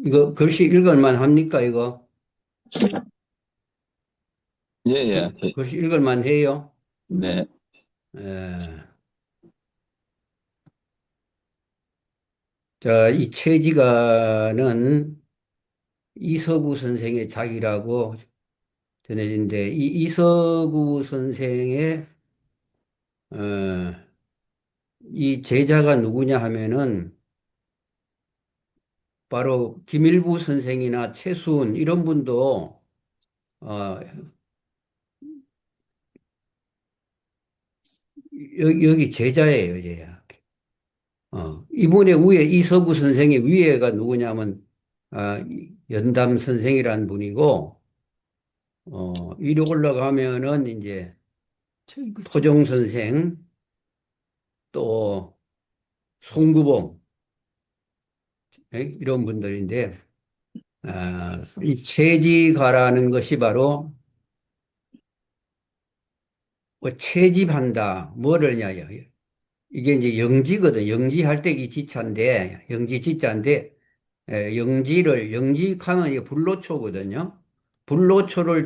이거 글씨 읽을만 합니까, 이거? 예, 예. 글씨 읽을만 해요? 네. 에, 자, 이 채지가는 이서구 선생의 작이라고 전해진데, 이 이서구 선생의, 어, 이 제자가 누구냐 하면은, 바로 김일부 선생이나 최수은, 이런 분도, 어, 여기 제자예요, 제자. 이분의 위에, 이서구 선생의 위에가 누구냐면, 연담 선생이라는 분이고, 위로 올라가면은 이제 토종 선생, 또 송구봉, 이런 분들인데, 이 채집가라는 것이 바로 뭐 채집한다, 뭐를냐, 이게 이제 영지거든. 영지할 때 이 지자인데, 영지 지자인데, 영지하면 이게 불로초거든요. 불로초를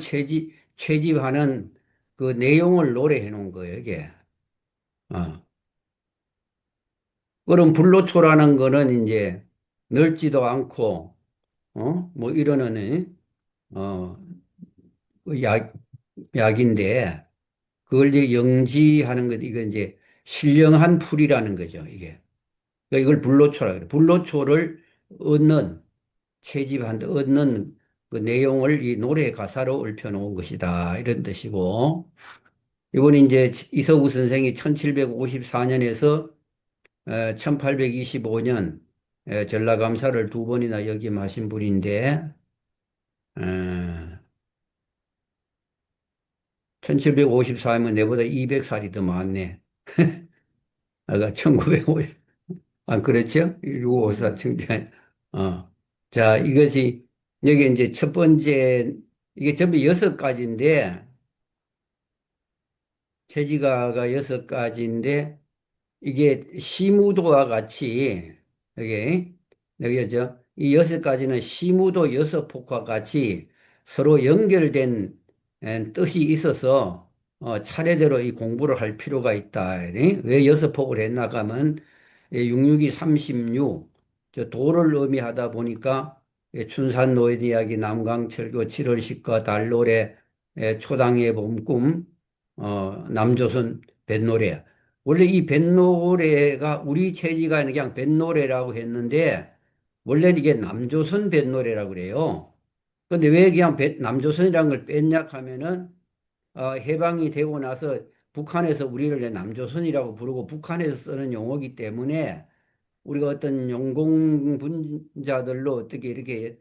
채집하는 그 내용을 노래해 놓은 거예요, 이게. 어. 그럼 불로초라는 거는 이제 넓지도 않고, 뭐 이러는, 어, 그 약인데, 그걸 이제 영지하는 것, 이거 이제 신령한 풀이라는 거죠, 이게. 그러니까 이걸 불로초라 그래요. 불로초를 얻는, 채집한다, 얻는 그 내용을 이 노래 가사로 읊혀놓은 것이다. 이런 뜻이고, 이건 이제 이서구 선생이 1754년에서 1825년 전라감사를 두 번이나 역임하신 분인데, 어, 1754면 내보다 200살이 더 많네. 아까 1950, 그렇죠? 1954 청자. 자, 이것이, 여기 이제 첫 번째, 이게 전부 여섯 가지인데, 체지가가 여섯 가지인데, 이게 시무도와 같이, 여기 이 여섯 가지는 시무도 여섯 폭과 같이 서로 연결된 뜻이 있어서 차례대로 이 공부를 할 필요가 있다. 왜 여섯 폭을 했나 하면 66이 36, 저 도를 의미하다 보니까 춘산 노인 이야기, 남강철교, 7월십과 달노래, 초당의 봄꿈, 남조선 뱃노래. 원래 이 뱃노래가 우리 체지가 그냥 뱃노래라고 했는데 원래는 이게 남조선 뱃노래라고 그래요. 근데 왜 그냥 남조선이라는 걸 뺐냐 하면은 해방이 되고 나서 북한에서 우리를 남조선이라고 부르고 북한에서 쓰는 용어이기 때문에 우리가 어떤 용공분자들로 어떻게 이렇게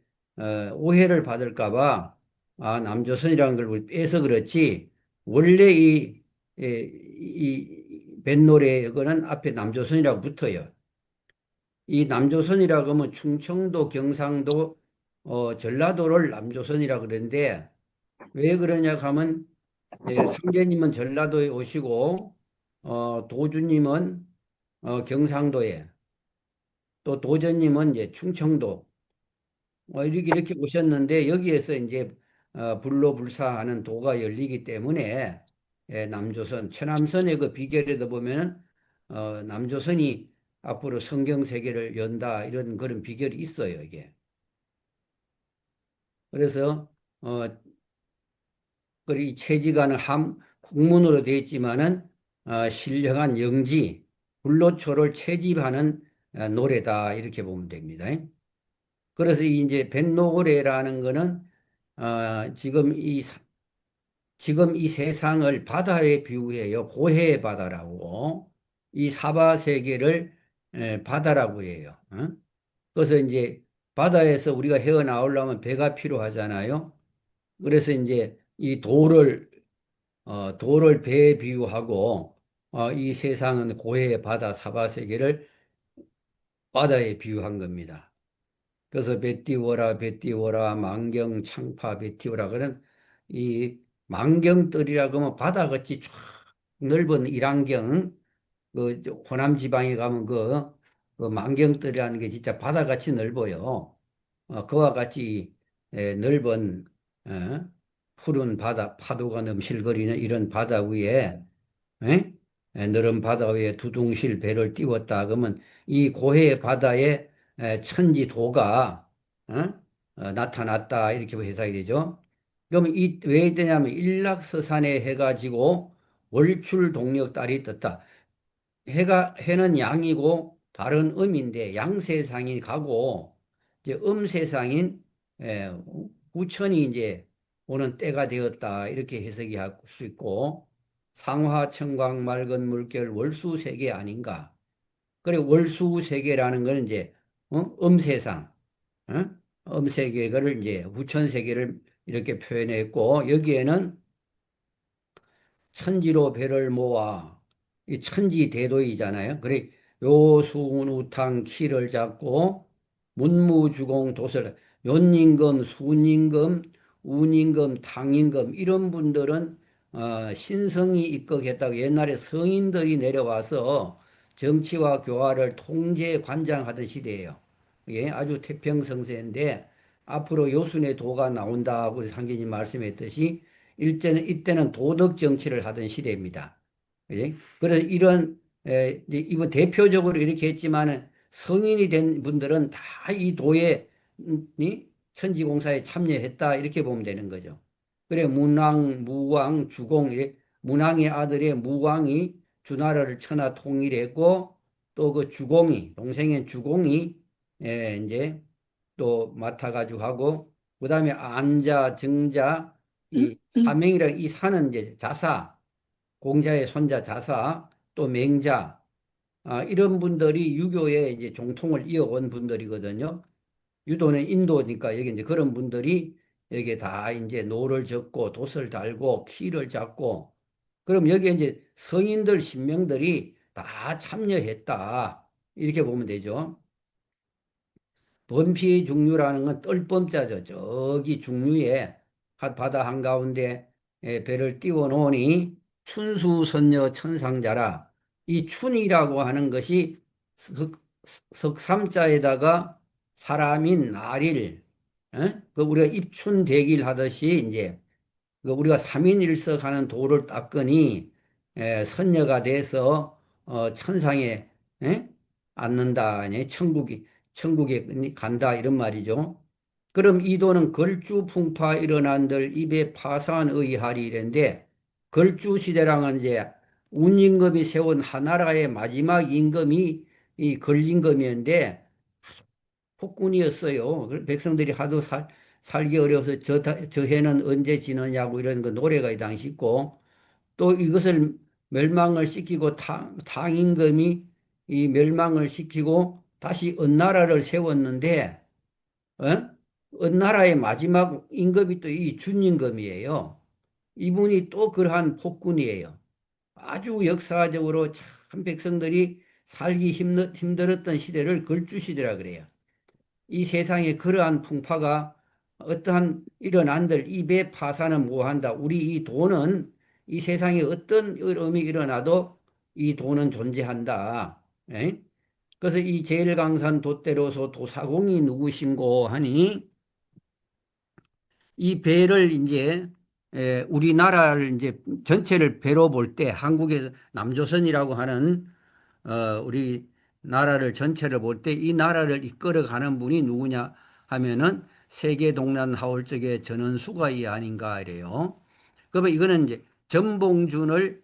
오해를 받을까 봐 남조선이라는 걸 우리 빼서 그렇지 원래 이 뱃노래 이거는 앞에 남조선이라고 붙어요. 이 남조선이라고 하면 충청도, 경상도, 전라도를 남조선이라고 그러는데 왜 그러냐 하면 상제님은 전라도에 오시고 도주님은 경상도에 또 도전님은 이제 충청도 이렇게 오셨는데 여기에서 이제 불로불사하는 도가 열리기 때문에 남조선 최남선의 그 비결에도 보면 남조선이 앞으로 성경 세계를 연다 이런 그런 비결이 있어요 이게. 그래서 어, 그이 체지가는 국문으로 되어 있지만은 신령한 영지 불로초를 채집하는 노래다 이렇게 보면 됩니다. 그래서 이제 뱃노래라는 거는 지금 이 세상을 바다에 비유해요. 고해의 바다라고 이 사바 세계를 바다라고 해요. 그래서 이제 바다에서 우리가 헤어나오려면 배가 필요하잖아요. 그래서 이제 이 돌을 배에 비유하고 이 세상은 고해의 바다 사바 세계를 바다에 비유한 겁니다. 그래서 배 띄워라 만경 창파 배 띄워라 그런 이 만경뜰이라고 하면 바다같이 쫙 넓은 일안경 그 호남 지방에 가면 그 만경뜰이라는 게 진짜 바다같이 넓어요. 그와 같이 넓은 어, 푸른 바다, 파도가 넘실거리는 이런 바다 위에 에? 너른 바다 위에 두둥실 배를 띄웠다. 그러면 이 고해 바다에 천지도가 어? 나타났다. 이렇게 해석이 되죠. 그러면 이 왜 되냐면 일락서산에 해가 지고 월출 동력 달이 떴다. 해는 양이고 달은 음인데 양세상이 가고 이제 음세상인 우천이 이제 오는 때가 되었다. 이렇게 해석이 할 수 있고 상화 청광 맑은 물결 월수세계 아닌가. 그래 월수세계라는 건 이제 음세상, 어? 음세계를 이제 우천세계를 이렇게 표현했고 여기에는 천지로 배를 모아 이 천지대도이잖아요. 그래 요수우탕 키를 잡고 문무주공 도설 연임금, 순임금, 운임금, 탕임금 이런 분들은 신성이 입각했다고 옛날에 성인들이 내려와서 정치와 교화를 통제 관장하던 시대예요. 예, 아주 태평성세인데 앞으로 요순의 도가 나온다고 우리 상제님 말씀했듯이 이때는 도덕 정치를 하던 시대입니다. 예? 그래서 이번 대표적으로 이렇게 했지만은 성인이 된 분들은 다 이 도에, 천지공사에 참여했다. 이렇게 보면 되는 거죠. 그래, 문왕, 무왕, 주공, 문왕의 아들의 무왕이 주나라를 천하 통일했고, 또 그 주공이, 동생의 주공이, 이제 또 맡아가지고 하고, 그 다음에 안자, 정자, 이 사명이랑 이 사는 이제 자사, 공자의 손자 자사, 또 맹자, 이런 분들이 유교에 이제 정통을 이어온 분들이거든요. 유도는 인도니까 여기 이제 그런 분들이 여기에 다 이제 노를 젓고 돛을 달고 키를 잡고 그럼 여기에 이제 성인들 신명들이 다 참여했다. 이렇게 보면 되죠. 범피의 중류라는 건 뜰범자죠. 저기 중류에 바다 한가운데 배를 띄워 놓으니 춘수선녀 천상자라. 이 춘이라고 하는 것이 석삼자에다가 사람인 날일, 그 우리가 입춘대길 하듯이 이제 그 우리가 삼인일석 하는 도를 닦으니 선녀가 돼서 천상에 앉는다, 아니 천국에 간다 이런 말이죠. 그럼 이 도는 걸주풍파 일어난들 입에 파산의하리 이랬는데 걸주 시대랑은 이제 운임금이 세운 하나라의 마지막 임금이 이 걸림금이었는데 폭군이었어요. 백성들이 하도 살기 어려워서 저 해는 언제 지느냐고 이런 그 노래가 이 당시 있고 또 이것을 멸망을 시키고 탕임금이 이 멸망을 시키고 다시 은나라를 세웠는데 어? 은나라의 마지막 임금이 또 이 준임금이에요. 이분이 또 그러한 폭군이에요. 아주 역사적으로 참 백성들이 살기 힘들었던 시대를 걸주시대라 그래요. 이 세상에 그러한 풍파가 어떠한 일어난들 입에 파산은 뭐한다. 우리 이 돈은 이 세상에 어떤 어려움이 일어나도 이 돈은 존재한다. 에? 그래서 이 제일강산 돛대로서 도사공이 누구신고 하니 이 배를 이제 우리나라를 이제 전체를 배로 볼 때 한국에서 남조선이라고 하는 우리 나라를 전체를 볼 때 이 나라를 이끌어가는 분이 누구냐 하면은 세계 동란 하울적의 전원수가이 아닌가 이래요. 그러면 이거는 이제 전봉준을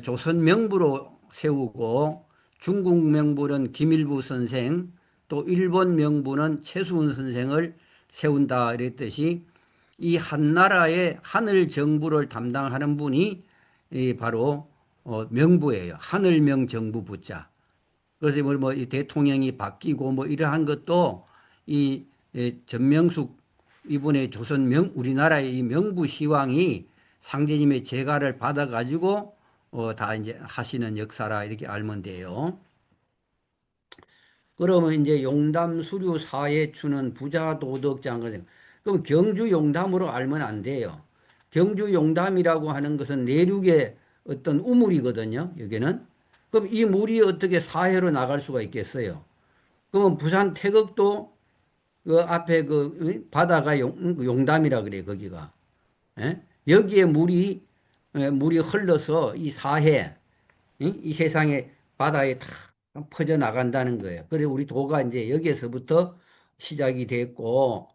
조선 명부로 세우고 중국 명부는 김일부 선생 또 일본 명부는 최수훈 선생을 세운다 이랬듯이 이 한나라의 하늘 정부를 담당하는 분이 바로 명부예요. 하늘명 정부 부자. 그래서 이 대통령이 바뀌고 뭐 이러한 것도 이 전명숙 이분의 우리나라의 이 명부 시왕이 상제님의 제가를 받아가지고 다 이제 하시는 역사라 이렇게 알면 돼요. 그러면 이제 용담 수류 사회 추는 부자 도덕장 그럼 경주 용담으로 알면 안 돼요. 경주 용담이라고 하는 것은 내륙의 어떤 우물이거든요. 여기는. 그럼 이 물이 어떻게 사해로 나갈 수가 있겠어요? 그러면 부산 태극도 그 앞에 바다가 용담이라 그래, 거기가. 예? 여기에 물이 흘러서 이 사해, 이 세상에 바다에 다 퍼져 나간다는 거예요. 그래서 우리 도가 이제 여기에서부터 시작이 됐고,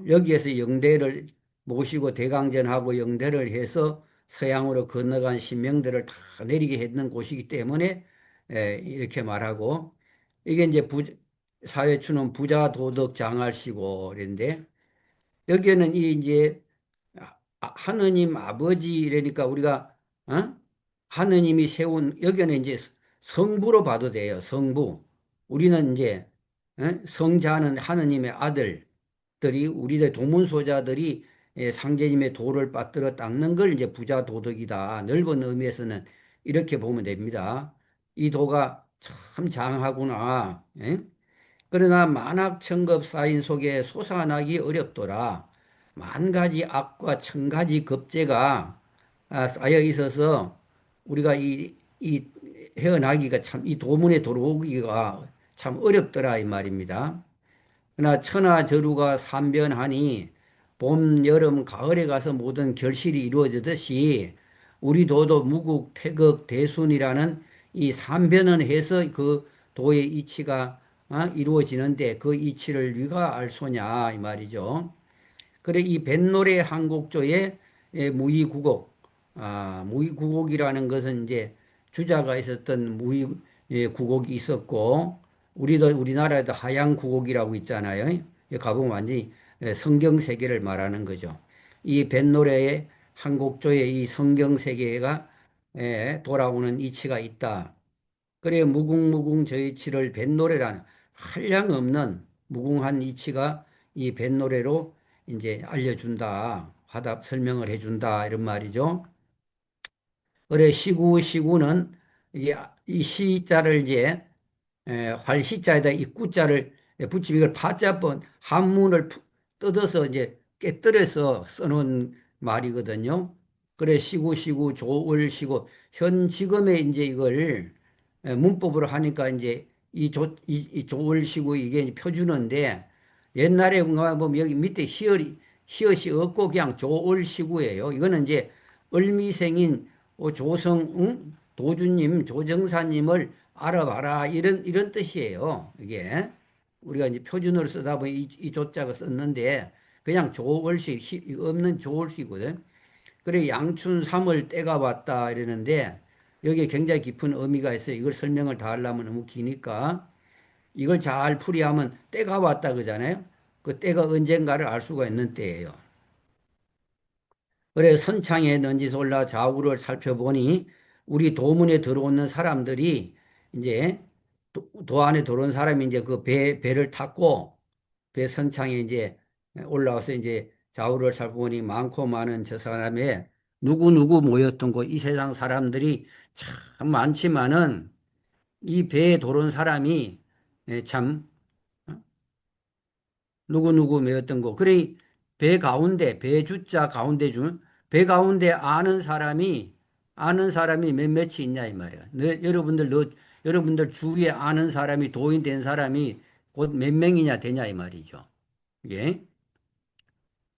여기에서 영대를 모시고 대강전하고 영대를 해서 서양으로 건너간 신명들을 다 내리게 했는 곳이기 때문에 이렇게 말하고, 이게 이제 사회추는 부자 도덕 장할시고 그랬는데, 여기에는 이 이제 하느님 아버지 이러니까 우리가 하느님이 세운 여기는 이제 성부로 봐도 돼요. 성부. 우리는 이제 성자는 하느님의 아들들이 우리의 도문소자들이 상제님의 도를 받들어 닦는 걸 이제 부자 도덕이다. 넓은 의미에서는 이렇게 보면 됩니다. 이 도가 참 장하구나. 예? 그러나 만악천겁 쌓인 속에 솟아나기 어렵더라. 만 가지 악과 천 가지 겁재가 쌓여 있어서 우리가 이 헤어나기가 참, 이 도문에 들어오기가 참 어렵더라, 이 말입니다. 그러나 천하저루가 삼변하니 봄, 여름, 가을에 가서 모든 결실이 이루어지듯이 우리 도도 무국, 태극, 대순이라는 이 삼변은 해서 그 도의 이치가 이루어지는데 그 이치를 누가 알 소냐 이 말이죠. 그래 이 뱃노래 한곡조의 무의구곡, 무의구곡이라는 것은 이제 주자가 있었던 무의구곡이 있었고 우리나라에도 하양구곡이라고 있잖아요. 여기 가보면 완전히 성경 세계를 말하는 거죠. 이 뱃노래의 한곡조의 이 성경 세계가 돌아오는 이치가 있다. 그래 무궁무궁 저이치를 뱃노래라는 한량없는 무궁한 이치가 이 뱃노래로 이제 알려준다. 화답 설명을 해준다. 이런 말이죠. 그래 시구는 이게 이 시자를 이제 활시자에다 이 구자를 붙이면 이걸 파자본 한문을 뜯어서 이제 깨뜨려서 써놓은 말이거든요. 그래 시구 조을시구 현 지금의 이제 이걸 문법으로 하니까 이제 이 조을시구 이게 이제 표준어인데 옛날에 보면 여기 밑에 히읗이 없고 그냥 조을시구예요. 이거는 이제 을미생인 조성 도주님 조정사님을 알아봐라 이런 뜻이에요. 이게 우리가 이제 표준어로 쓰다 보니 이 조자가 썼는데 그냥 조을시 없는 조을시거든. 그래 양춘삼을 때가 왔다 이러는데 여기에 굉장히 깊은 의미가 있어요. 이걸 설명을 다 하려면 너무 기니까 이걸 잘 풀이하면 때가 왔다 그러잖아요. 그 때가 언젠가를 알 수가 있는 때예요. 그래 선창에 넌지솔라 좌우를 살펴보니 우리 도문에 들어오는 사람들이 이제 도 안에 들어온 사람이 이제 그 배를 탔고 배 선창에 이제 올라와서 이제 좌우를 살펴보니 많고 많은 저 사람의 누구누구 모였던 곳 이 세상 사람들이 참 많지만은 이 배에 들어온 사람이 참 누구누구 메었던 거. 그래, 배 가운데, 배 주자 가운데 배 가운데 아는 사람이 몇몇이 있냐, 이 말이야. 여러분들 주위에 아는 사람이, 도인된 사람이 곧 몇 명이냐 되냐, 이 말이죠. 예.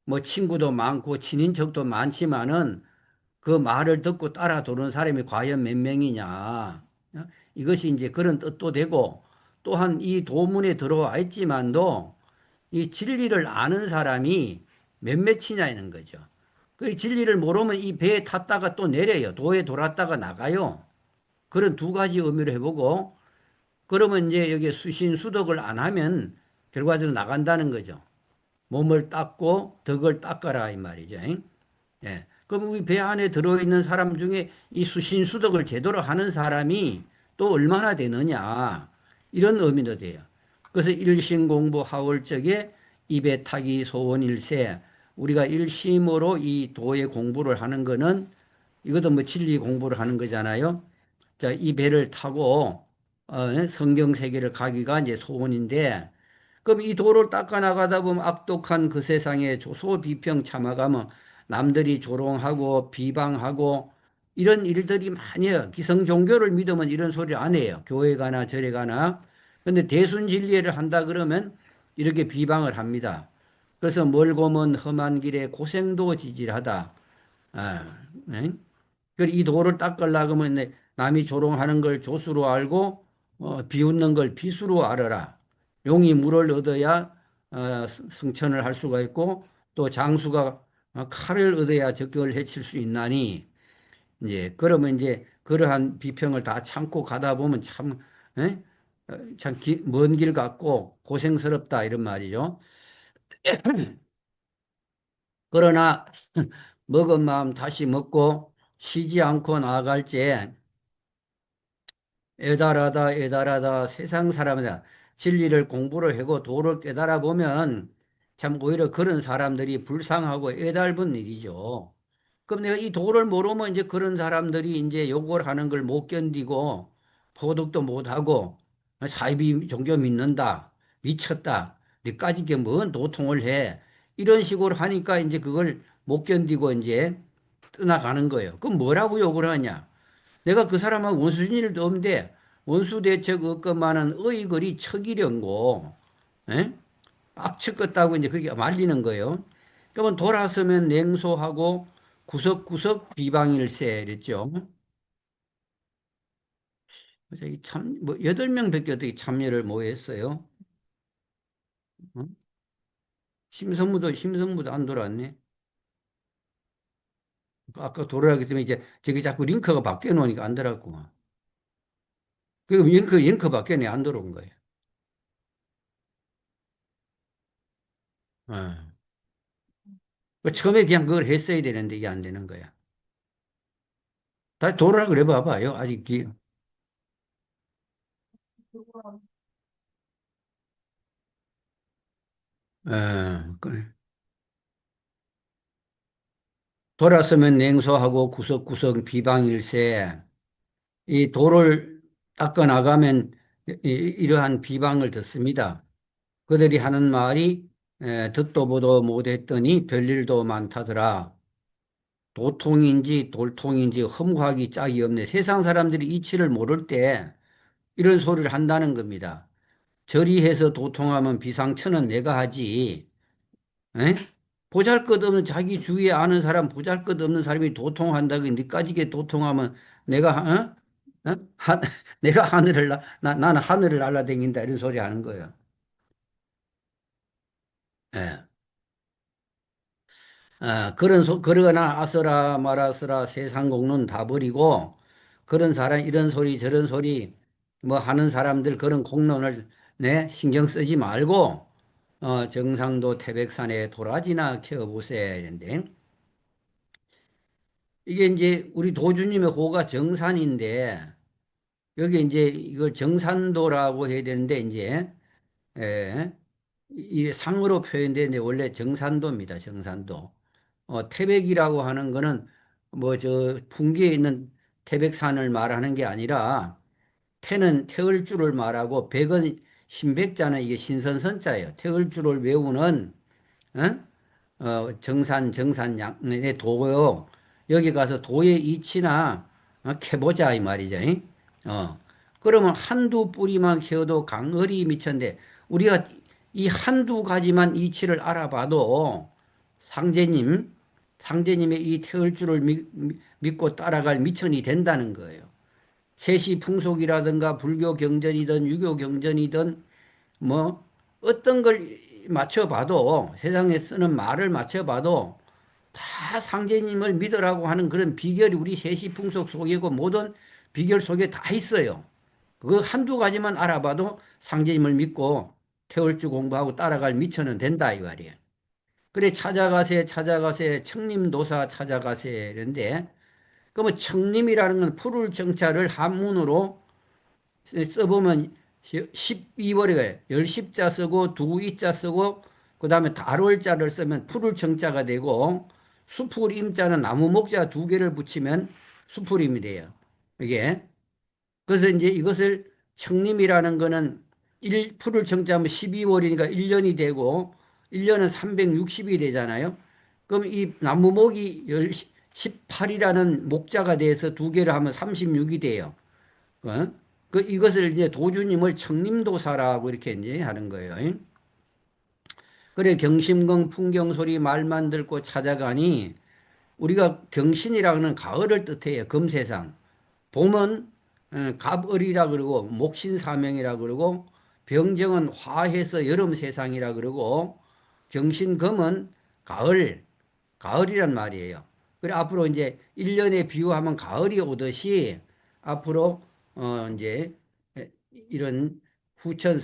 뭐, 친구도 많고, 친인척도 많지만은, 그 말을 듣고 따라 도는 사람이 과연 몇 명이냐. 이것이 이제 그런 뜻도 되고, 또한 이 도문에 들어와 있지만도, 이 진리를 아는 사람이 몇몇이냐는 거죠. 그 진리를 모르면 이 배에 탔다가 또 내려요. 도에 돌았다가 나가요. 그런 두 가지 의미로 해보고, 그러면 이제 여기 수신수덕을 안 하면 결과적으로 나간다는 거죠. 몸을 닦고 덕을 닦아라 이 말이죠. 예. 그럼 우리 배 안에 들어있는 사람 중에 이 수신수덕을 제대로 하는 사람이 또 얼마나 되느냐. 이런 의미도 돼요. 그래서 일심공부 하월적에 입에 타기 소원일세 우리가 일심으로 이 도의 공부를 하는 거는 이것도 뭐 진리 공부를 하는 거잖아요. 자, 이 배를 타고 성경 세계를 가기가 이제 소원인데 그럼 이 도를 닦아 나가다 보면 악독한 그 세상에 조소비평 참아가면 남들이 조롱하고 비방하고 이런 일들이 많이 해요. 기성 종교를 믿으면 이런 소리 안 해요. 교회 가나 절에 가나. 근데 대순 진리를 한다 그러면 이렇게 비방을 합니다. 그래서 멀고 먼 험한 길에 고생도 지질하다. 아, 네? 이 도를 닦으려고 하면 남이 조롱하는 걸 조수로 알고 비웃는 걸 비수로 알아라. 용이 물을 얻어야 승천을 할 수가 있고 또 장수가 칼을 얻어야 적격을 해칠 수 있나니 이제 그러면 이제 그러한 비평을 다 참고 가다 보면 참 에? 참 먼 길 같고 고생스럽다 이런 말이죠. 그러나 먹은 마음 다시 먹고 쉬지 않고 나아갈지 애달하다 애달하다 세상 사람이다. 진리를 공부를 하고 도를 깨달아 보면 참 오히려 그런 사람들이 불쌍하고 애달픈 일이죠. 그럼 내가 이 도를 모르면 이제 그런 사람들이 이제 욕을 하는 걸 못 견디고 포독도 못 하고 사이비 종교 믿는다. 미쳤다. 니까지 게뭔 도통을 해. 이런 식으로 하니까 이제 그걸 못 견디고 이제 떠나가는 거예요. 그럼 뭐라고 욕을 하냐? 내가 그 사람하고 원수진 일도 없는데 원수 대책 없건만은 의거리 척이련고 에? 빡쳐 껐다고 이제 그렇게 말리는 거예요. 그러면 돌아서면 냉소하고 구석구석 비방일세 이랬죠. 그래서 이 참, 뭐, 8명밖에 어떻게 참여를 못 했어요. 어? 심성무도 안 돌아왔네. 아까 돌아가기 때문에 이제 저기 자꾸 링크가 바뀌어 놓으니까 안 들어갔구만. 그 링크 바뀌어 안 들어온 거예요. 어. 그 처음에 그냥 그걸 했어야 되는데 이게 안 되는 거야. 다시 돌아라 그래 봐봐요. 아직 돌아서면 냉소하고 구석구석 비방일세. 이 돌을 닦아 나가면 이러한 비방을 듣습니다. 그들이 하는 말이 듣도 보도 못했더니 별일도 많다더라. 도통인지 돌통인지 험하기 짝이 없네. 세상 사람들이 이치를 모를 때 이런 소리를 한다는 겁니다. 저리 해서 도통하면 비상천은 내가 하지. 에? 보잘것없는 자기 주위에 아는 사람 보잘것없는 사람이 도통한다고 니까지게 도통하면 내가 내가 하늘을 나는 하늘을 날아다닌다 이런 소리 하는 거예요. 예. 그러거나 아서라 말아서라 세상 공론 다 버리고 그런 사람 이런 소리 저런 소리 뭐 하는 사람들 그런 공론을 신경 쓰지 말고 정상도 태백산에 도라지나 켜보세 이런데 이게 이제 우리 도주님의 호가 정산인데 여기 이제 이걸 정산도라고 해야 되는데 이제 예, 이 상으로 표현되는데 원래 정산도입니다. 정산도. 태백이라고 하는 거는 뭐 저 풍기에 있는 태백산을 말하는 게 아니라 태는 태을 줄을 말하고 백은 신백자는 이게 신선선자예요. 태을 줄을 외우는 정산 양의 도요. 여기 가서 도의 이치나 캐보자 이 말이죠. 어. 그러면 한두 뿌리만 캐어도 강허리 미천데 우리가 이 한두 가지만 이치를 알아봐도 상제님, 상제님의 이 태을주를 믿고 따라갈 미천이 된다는 거예요. 세시 풍속이라든가 불교 경전이든 유교 경전이든 뭐 어떤 걸 맞춰봐도 세상에 쓰는 말을 맞춰봐도 다 상제님을 믿으라고 하는 그런 비결이 우리 세시풍속 속이고 모든 비결 속에 다 있어요. 그 한두 가지만 알아봐도 상제님을 믿고 태월주 공부하고 따라갈 미천은 된다 이 말이에요. 그래 찾아가세 청림도사 찾아가세 이런데 그러면 청림이라는 건 푸를 정자를 한문으로 써보면 12월에 열십자 쓰고 두이자 쓰고 그 다음에 달월자를 쓰면 푸를 정자가 되고 수풀 임자는 나무 목자 두 개를 붙이면 수풀임이 돼요. 이게 그래서 이제 이것을 청림이라는 거는 풀을 정자하면 12월이니까 1년이 되고 1년은 360이 되잖아요. 그럼 이 나무목이 18이라는 목자가 돼서 두 개를 하면 36이 돼요. 이것을 이제 도주님을 청림도사라고 이렇게 이제 하는 거예요. 그래 경심궁 풍경소리 말만 듣고 찾아가니 우리가 경신이라는 가을을 뜻해요. 금세상. 봄은 갑을이라 그러고 목신사명이라 그러고 병정은 화해서 여름 세상이라 그러고 경신금은 가을, 가을이란 말이에요. 그래 앞으로 이제 1년에 비유하면 가을이 오듯이 앞으로 이제 이런 후천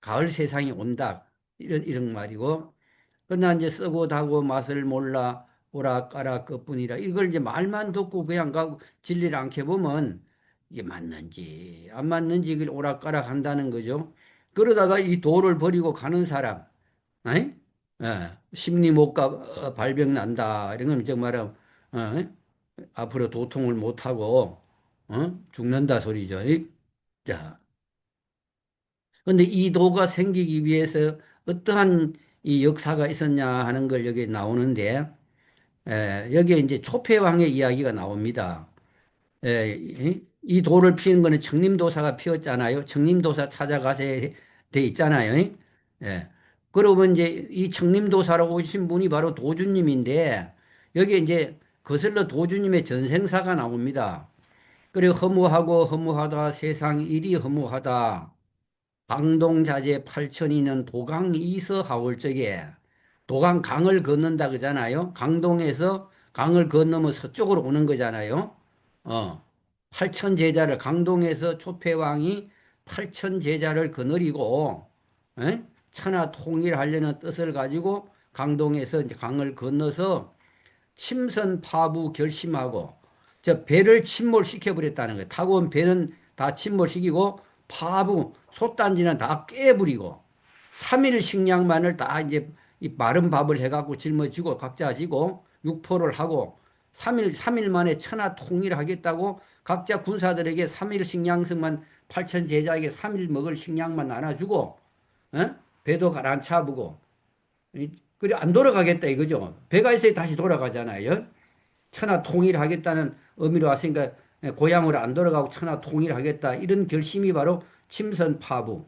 가을 세상이 온다. 이런 말이고 그러나 이제 쓰고 다고 맛을 몰라 오락가락 것뿐이라 이걸 이제 말만 듣고 그냥 가고 진리를 않게 보면 이게 맞는지 안 맞는지 이걸 오락가락 한다는 거죠. 그러다가 이 도를 버리고 가는 사람, 아이? 심리 못 가, 발병 난다. 이런 건 정말, 앞으로 도통을 못 하고, 죽는다 소리죠. 자, 근데 이 도가 생기기 위해서 어떠한 이 역사가 있었냐 하는 걸 여기 나오는데, 여기에 이제 초패왕의 이야기가 나옵니다. 이 도를 피는 거는 청림도사가 피웠잖아요. 청림도사 찾아가서 돼 있잖아요. 예. 그러면 이제 이 청림도사로 오신 분이 바로 도주님인데, 여기에 이제 거슬러 도주님의 전생사가 나옵니다. 그리고 허무하고 허무하다 세상 일이 허무하다. 강동자재 8천이는 도강 이서 하올 적에 도강 강을 건넌다 그잖아요. 강동에서 강을 건너면 서쪽으로 오는 거잖아요. 어. 8천 제자를 강동에서 초패왕이 8천 제자를 거느리고 에? 천하 통일하려는 뜻을 가지고 강동에서 이제 강을 건너서 침선 파부 결심하고 저 배를 침몰시켜 버렸다는 거예요. 타고 온 배는 다 침몰시키고 파부 솥단지는 다 깨버리고 3일 식량만을 다 이제 이 마른 밥을 해갖고 짊어지고 각자 지고 육포를 하고 3일 만에 천하 통일하겠다고 각자 군사들에게 3일 식량성만 8천 제자에게 3일 먹을 식량만 나눠주고 배도 가라앉혀보고 그래 안 돌아가겠다 이거죠. 배가 있어야 다시 돌아가잖아요. 천하 통일하겠다는 의미로 왔으니까 고향으로 안 돌아가고 천하 통일하겠다 이런 결심이 바로 침선파부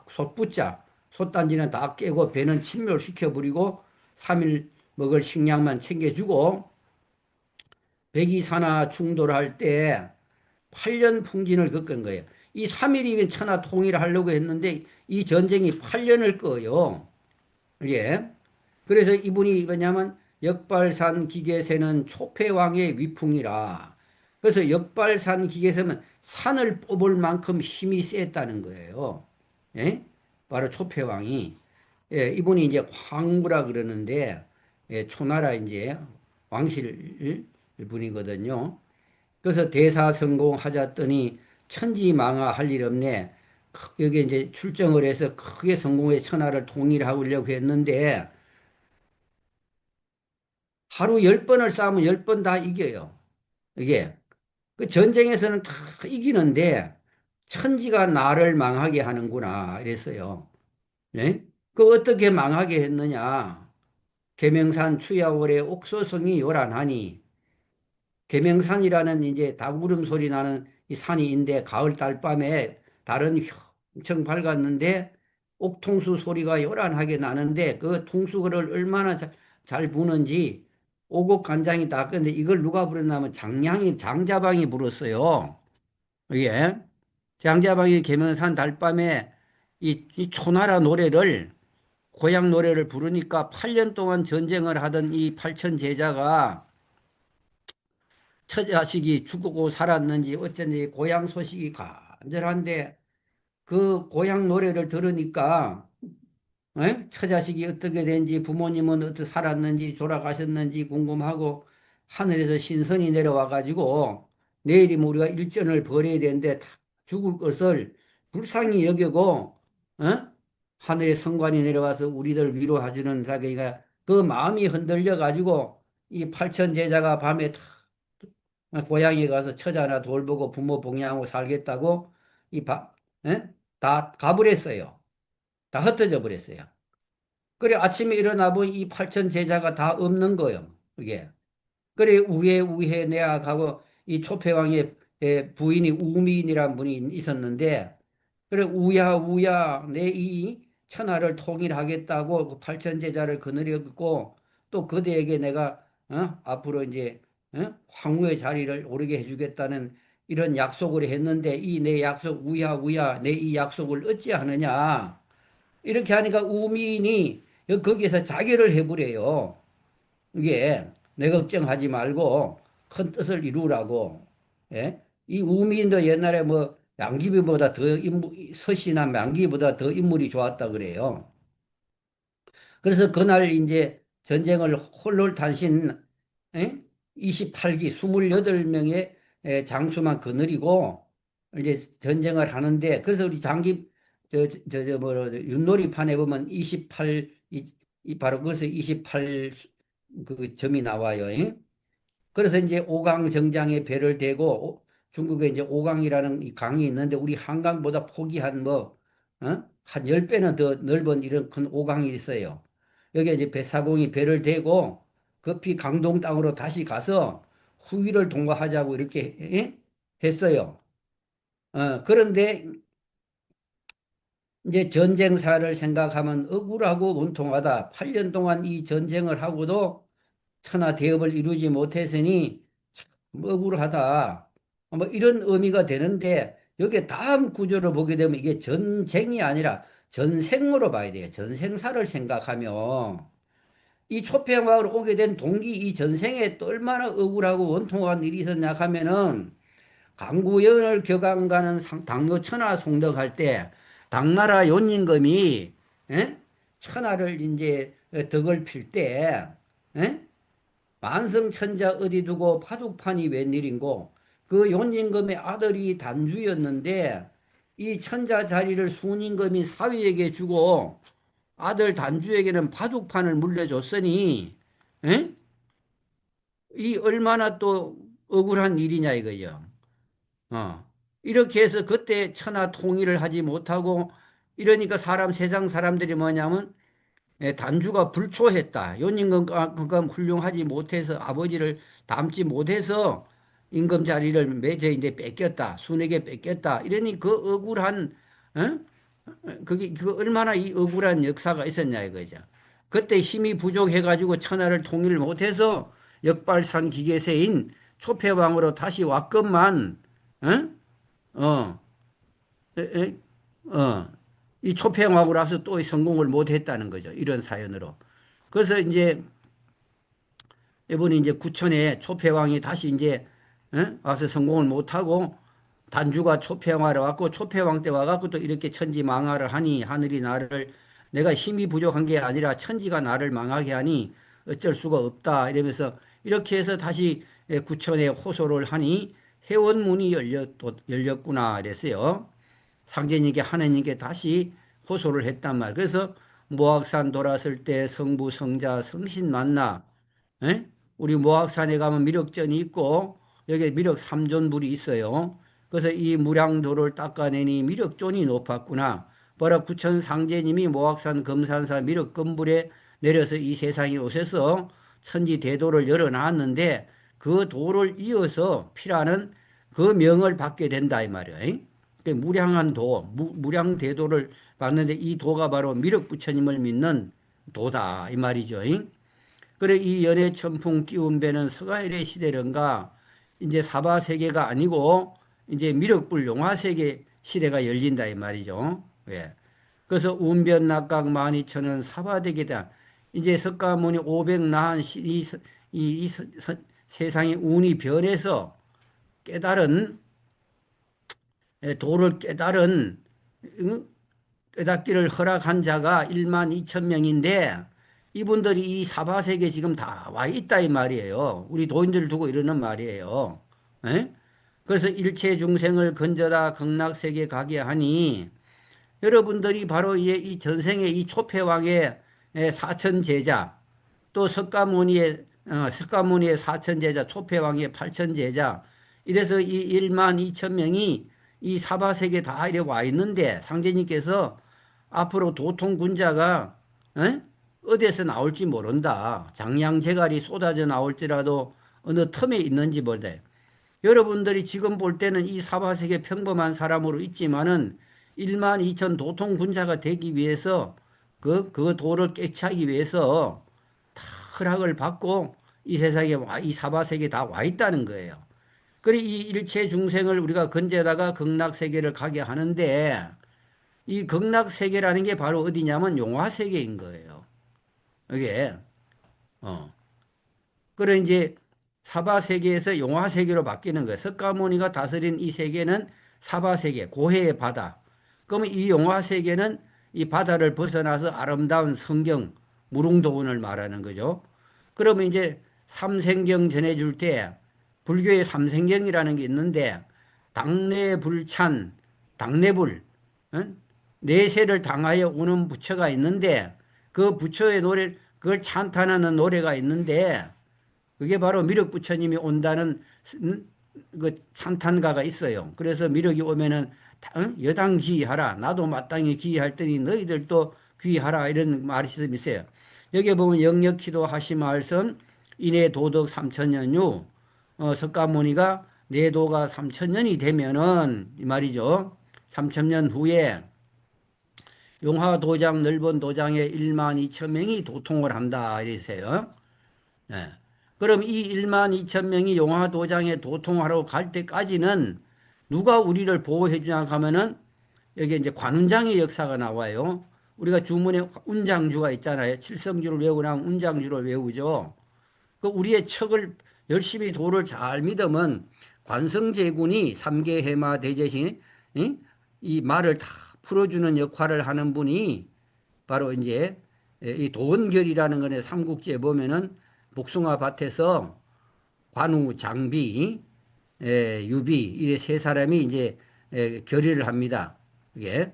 솥붙자 솥단지는 다 깨고 배는 침몰시켜버리고 3일 먹을 식량만 챙겨주고 백이사나 충돌할 때 8년 풍진을 겪은 거예요. 이 3일이면 천하 통일을 하려고 했는데 이 전쟁이 8년을 꺼요. 예. 그래서 이분이 뭐냐면 역발산 기계세는 초패왕의 위풍이라. 그래서 역발산 기계세면 산을 뽑을 만큼 힘이 셌다는 거예요. 예? 바로 초패왕이. 예, 이분이 이제 황무라 그러는데, 예, 초나라 이제 왕실 분이거든요. 그래서 대사 성공하셨더니 천지망하 할 일 없네. 여기 이제 출정을 해서 크게 성공해 천하를 통일하려고 했는데 하루 10번을 싸우면 10번 다 이겨요. 이게 그 전쟁에서는 다 이기는데 천지가 나를 망하게 하는구나 이랬어요. 네? 그 어떻게 망하게 했느냐? 계명산 추야월에 옥소성이 요란하니 계명산이라는 이제 닭울음 소리 나는 이 산이인데 가을 달밤에 달은 엄청 밝았는데 옥통수 소리가 요란하게 나는데 그 통수를 얼마나 잘 부는지 오곡간장이 닦았는데 이걸 누가 부르냐면 장자방이 불었어요. 예. 장자방이 계명산 달밤에 이 초나라 노래를 고향 노래를 부르니까 8년 동안 전쟁을 하던 이 8천 제자가 처자식이 죽고 살았는지 어쩐지 고향 소식이 간절한데 그 고향 노래를 들으니까 처자식이 어떻게 된지 부모님은 어떻게 살았는지 돌아가셨는지 궁금하고 하늘에서 신선이 내려와 가지고 내일이면 우리가 일전을 벌여야 되는데 다 죽을 것을 불쌍히 여기고 하늘에 성관이 내려와서 우리들 위로해주는 자기가 그 마음이 흔들려 가지고 이 팔천 제자가 밤에 고향에 가서 처자나 돌보고 부모 봉양하고 살겠다고 이 다 가버렸어요. 다 흩어져 버렸어요. 그래 아침에 일어나 보니 이 팔천 제자가 다 없는 거예요. 이게. 그래 우회 내악하고 이 초패왕의 부인이 우민이라는 분이 있었는데 그래 우야 내 이 천하를 통일하겠다고 그 팔천제자를 거느렸고 또 그대에게 내가 앞으로 이제 황후의 자리를 오르게 해주겠다는 이런 약속을 했는데 이 내 약속 우야우야 내 이 약속을 어찌하느냐 이렇게 하니까 우민이 거기에서 자결을 해버려요. 이게 내 걱정하지 말고 큰 뜻을 이루라고. 예? 이 우민도 옛날에 뭐 양귀비보다 더 서신한 양귀비보다 더 인물이 좋았다 그래요. 그래서 그날 이제 전쟁을 홀로탄신 28기 28명의 장수만 거느리고 이제 전쟁을 하는데 그래서 우리 장기 뭐 윷놀이판에 보면 28 바로 그래서 28 그 점이 나와요. 그래서 이제 오강정장에 배를 대고 중국에 이제 오강이라는 이 강이 있는데 우리 한강보다 폭이 한 뭐, 한 10배는 더 넓은 이런 큰 오강이 있어요. 여기에 이제 배사공이 배를 대고 급히 강동 땅으로 다시 가서 후위를 통과하자고 이렇게 했어요. 그런데 이제 전쟁사를 생각하면 억울하고 원통하다. 8년 동안 이 전쟁을 하고도 천하 대업을 이루지 못했으니 참 억울하다. 뭐 이런 의미가 되는데 여기에 다음 구조를 보게 되면 이게 전쟁이 아니라 전생으로 봐야 돼요. 전생사를 생각하며 이 초평화로 오게 된 동기 이 전생에 또 얼마나 억울하고 원통한 일이 있었냐 하면은 강구연을 격앙가는 당뇨 천하 송덕할 때 당나라 연임금이 천하를 이제 덕을 필때 만성천자 어디 두고 바둑판이 웬일인고 그 연임금의 아들이 단주였는데 이 천자 자리를 순임금이 사위에게 주고 아들 단주에게는 바둑판을 물려줬으니 에? 이 얼마나 또 억울한 일이냐 이거죠. 어. 이렇게 해서 그때 천하 통일을 하지 못하고 이러니까 세상 사람들이 뭐냐면 단주가 불초했다. 연임금만큼 훌륭하지 못해서 아버지를 닮지 못해서 임금 자리를 매제 이제 뺏겼다. 순에게 뺏겼다. 이러니 그 억울한 어? 그게 그 얼마나 이 억울한 역사가 있었냐 이거죠. 그때 힘이 부족해가지고 천하를 통일을 못해서 역발산 기계세인 초패왕으로 다시 왔건만 어? 어, 에, 에, 이 초패왕으로서 또 성공을 못했다는 거죠. 이런 사연으로. 그래서 이제 이번에 이제 구천에 초패왕이 다시 이제 와서 성공을 못하고 단주가 초패왕하러 왔고 초패왕 때 와갖고 또 이렇게 천지망하를 하니 하늘이 나를 내가 힘이 부족한 게 아니라 천지가 나를 망하게 하니 어쩔 수가 없다 이러면서 이렇게 해서 다시 구천에 호소를 하니 회원문이 열렸구나 이랬어요. 상제님께 하느님께 다시 호소를 했단 말. 그래서 모악산 돌았을 때 성부 성자 성신 만나 에? 우리 모악산에 가면 미륵전이 있고 여기에 미륵 삼존불이 있어요. 그래서 이 무량도를 닦아내니 미륵존이 높았구나. 바로 구천 상제님이 모악산 금산사 미륵금불에 내려서 이 세상에 오셔서 천지 대도를 열어놨는데 그 도를 이어서 피라는 그 명을 받게 된다 이 말이에요. 무량한 도, 무량대도를 받는데 이 도가 바로 미륵부처님을 믿는 도다 이 말이죠. 그래 이 연애천풍 띄운 배는 서가일의 시대련가 이제 사바세계가 아니고 이제 미륵불 용화세계 시대가 열린다 이 말이죠. 예. 그래서 운변낙각 만이천은 사바되게다. 이제 석가모니 500나한 이 세상의 운이 변해서 깨달은 도를 깨달은 깨닫기를 허락한 자가 1만 2천 명인데 이분들이 이 사바세계 지금 다 와 있다 이 말이에요. 우리 도인들을 두고 이러는 말이에요. 에? 그래서 일체 중생을 건져다 극락세계 가게 하니 여러분들이 바로 이 전생의 이 초패왕의 사천 제자 또 석가모니의 사천 제자 초패왕의 8천 제자 이래서 이 1만 2천 명이 이 사바세계 다 이래 와 있는데 상제님께서 앞으로 도통군자가 어디에서 나올지 모른다. 장량재갈이 쏟아져 나올지라도 어느 틈에 있는지 모르다. 여러분들이 지금 볼 때는 이 사바세계 평범한 사람으로 있지만은 1만 2천 도통군자가 되기 위해서 그 도를 깨치하기 위해서 다 허락을 받고 이 세상에 이 사바세계에 다 와 있다는 거예요. 그래 이 일체 중생을 우리가 건져다가 극락세계를 가게 하는데 이 극락세계라는 게 바로 어디냐면 용화세계인 거예요. 이게 어. 그래 이제 사바세계에서 용화세계로 바뀌는 거예요. 석가모니가 다스린 이 세계는 사바세계, 고해의 바다. 그러면 이 용화세계는 이 바다를 벗어나서 아름다운 성경, 무릉도원을 말하는 거죠. 그러면 이제 삼생경 전해줄 때 불교의 삼생경이라는 게 있는데 당내불찬, 당내불, 응? 내세를 당하여 우는 부처가 있는데 그 부처의 노래, 그걸 찬탄하는 노래가 있는데 그게 바로 미륵 부처님이 온다는 그 찬탄가가 있어요. 그래서 미륵이 오면은 여당 귀하라. 나도 마땅히 귀할 테니 너희들도 귀하라. 이런 말이 있어요. 여기 보면 영력기도 하시마을선 인해 도덕 3천년유 석가모니가 내도가 3천년이 되면은 이 말이죠. 3천년 후에 용화도장 넓은 도장에 1만 2천 명이 도통을 한다 이랬어요. 예. 그럼 이 1만 2천 명이 용화도장에 도통하러 갈 때까지는 누가 우리를 보호해 주냐 하면은 여기 이제 관운장의 역사가 나와요. 우리가 주문에 운장주가 있잖아요. 칠성주를 외우고 나면 운장주를 외우죠. 그 우리의 척을 열심히 도를 잘 믿으면 관성제군이 삼계해마 대제신 이 말을 다 풀어주는 역할을 하는 분이 바로 이제 이 도원결이라는 거에 삼국지에 보면은 복숭아 밭에서 관우, 장비, 유비 이 세 사람이 이제 결의를 합니다. 이게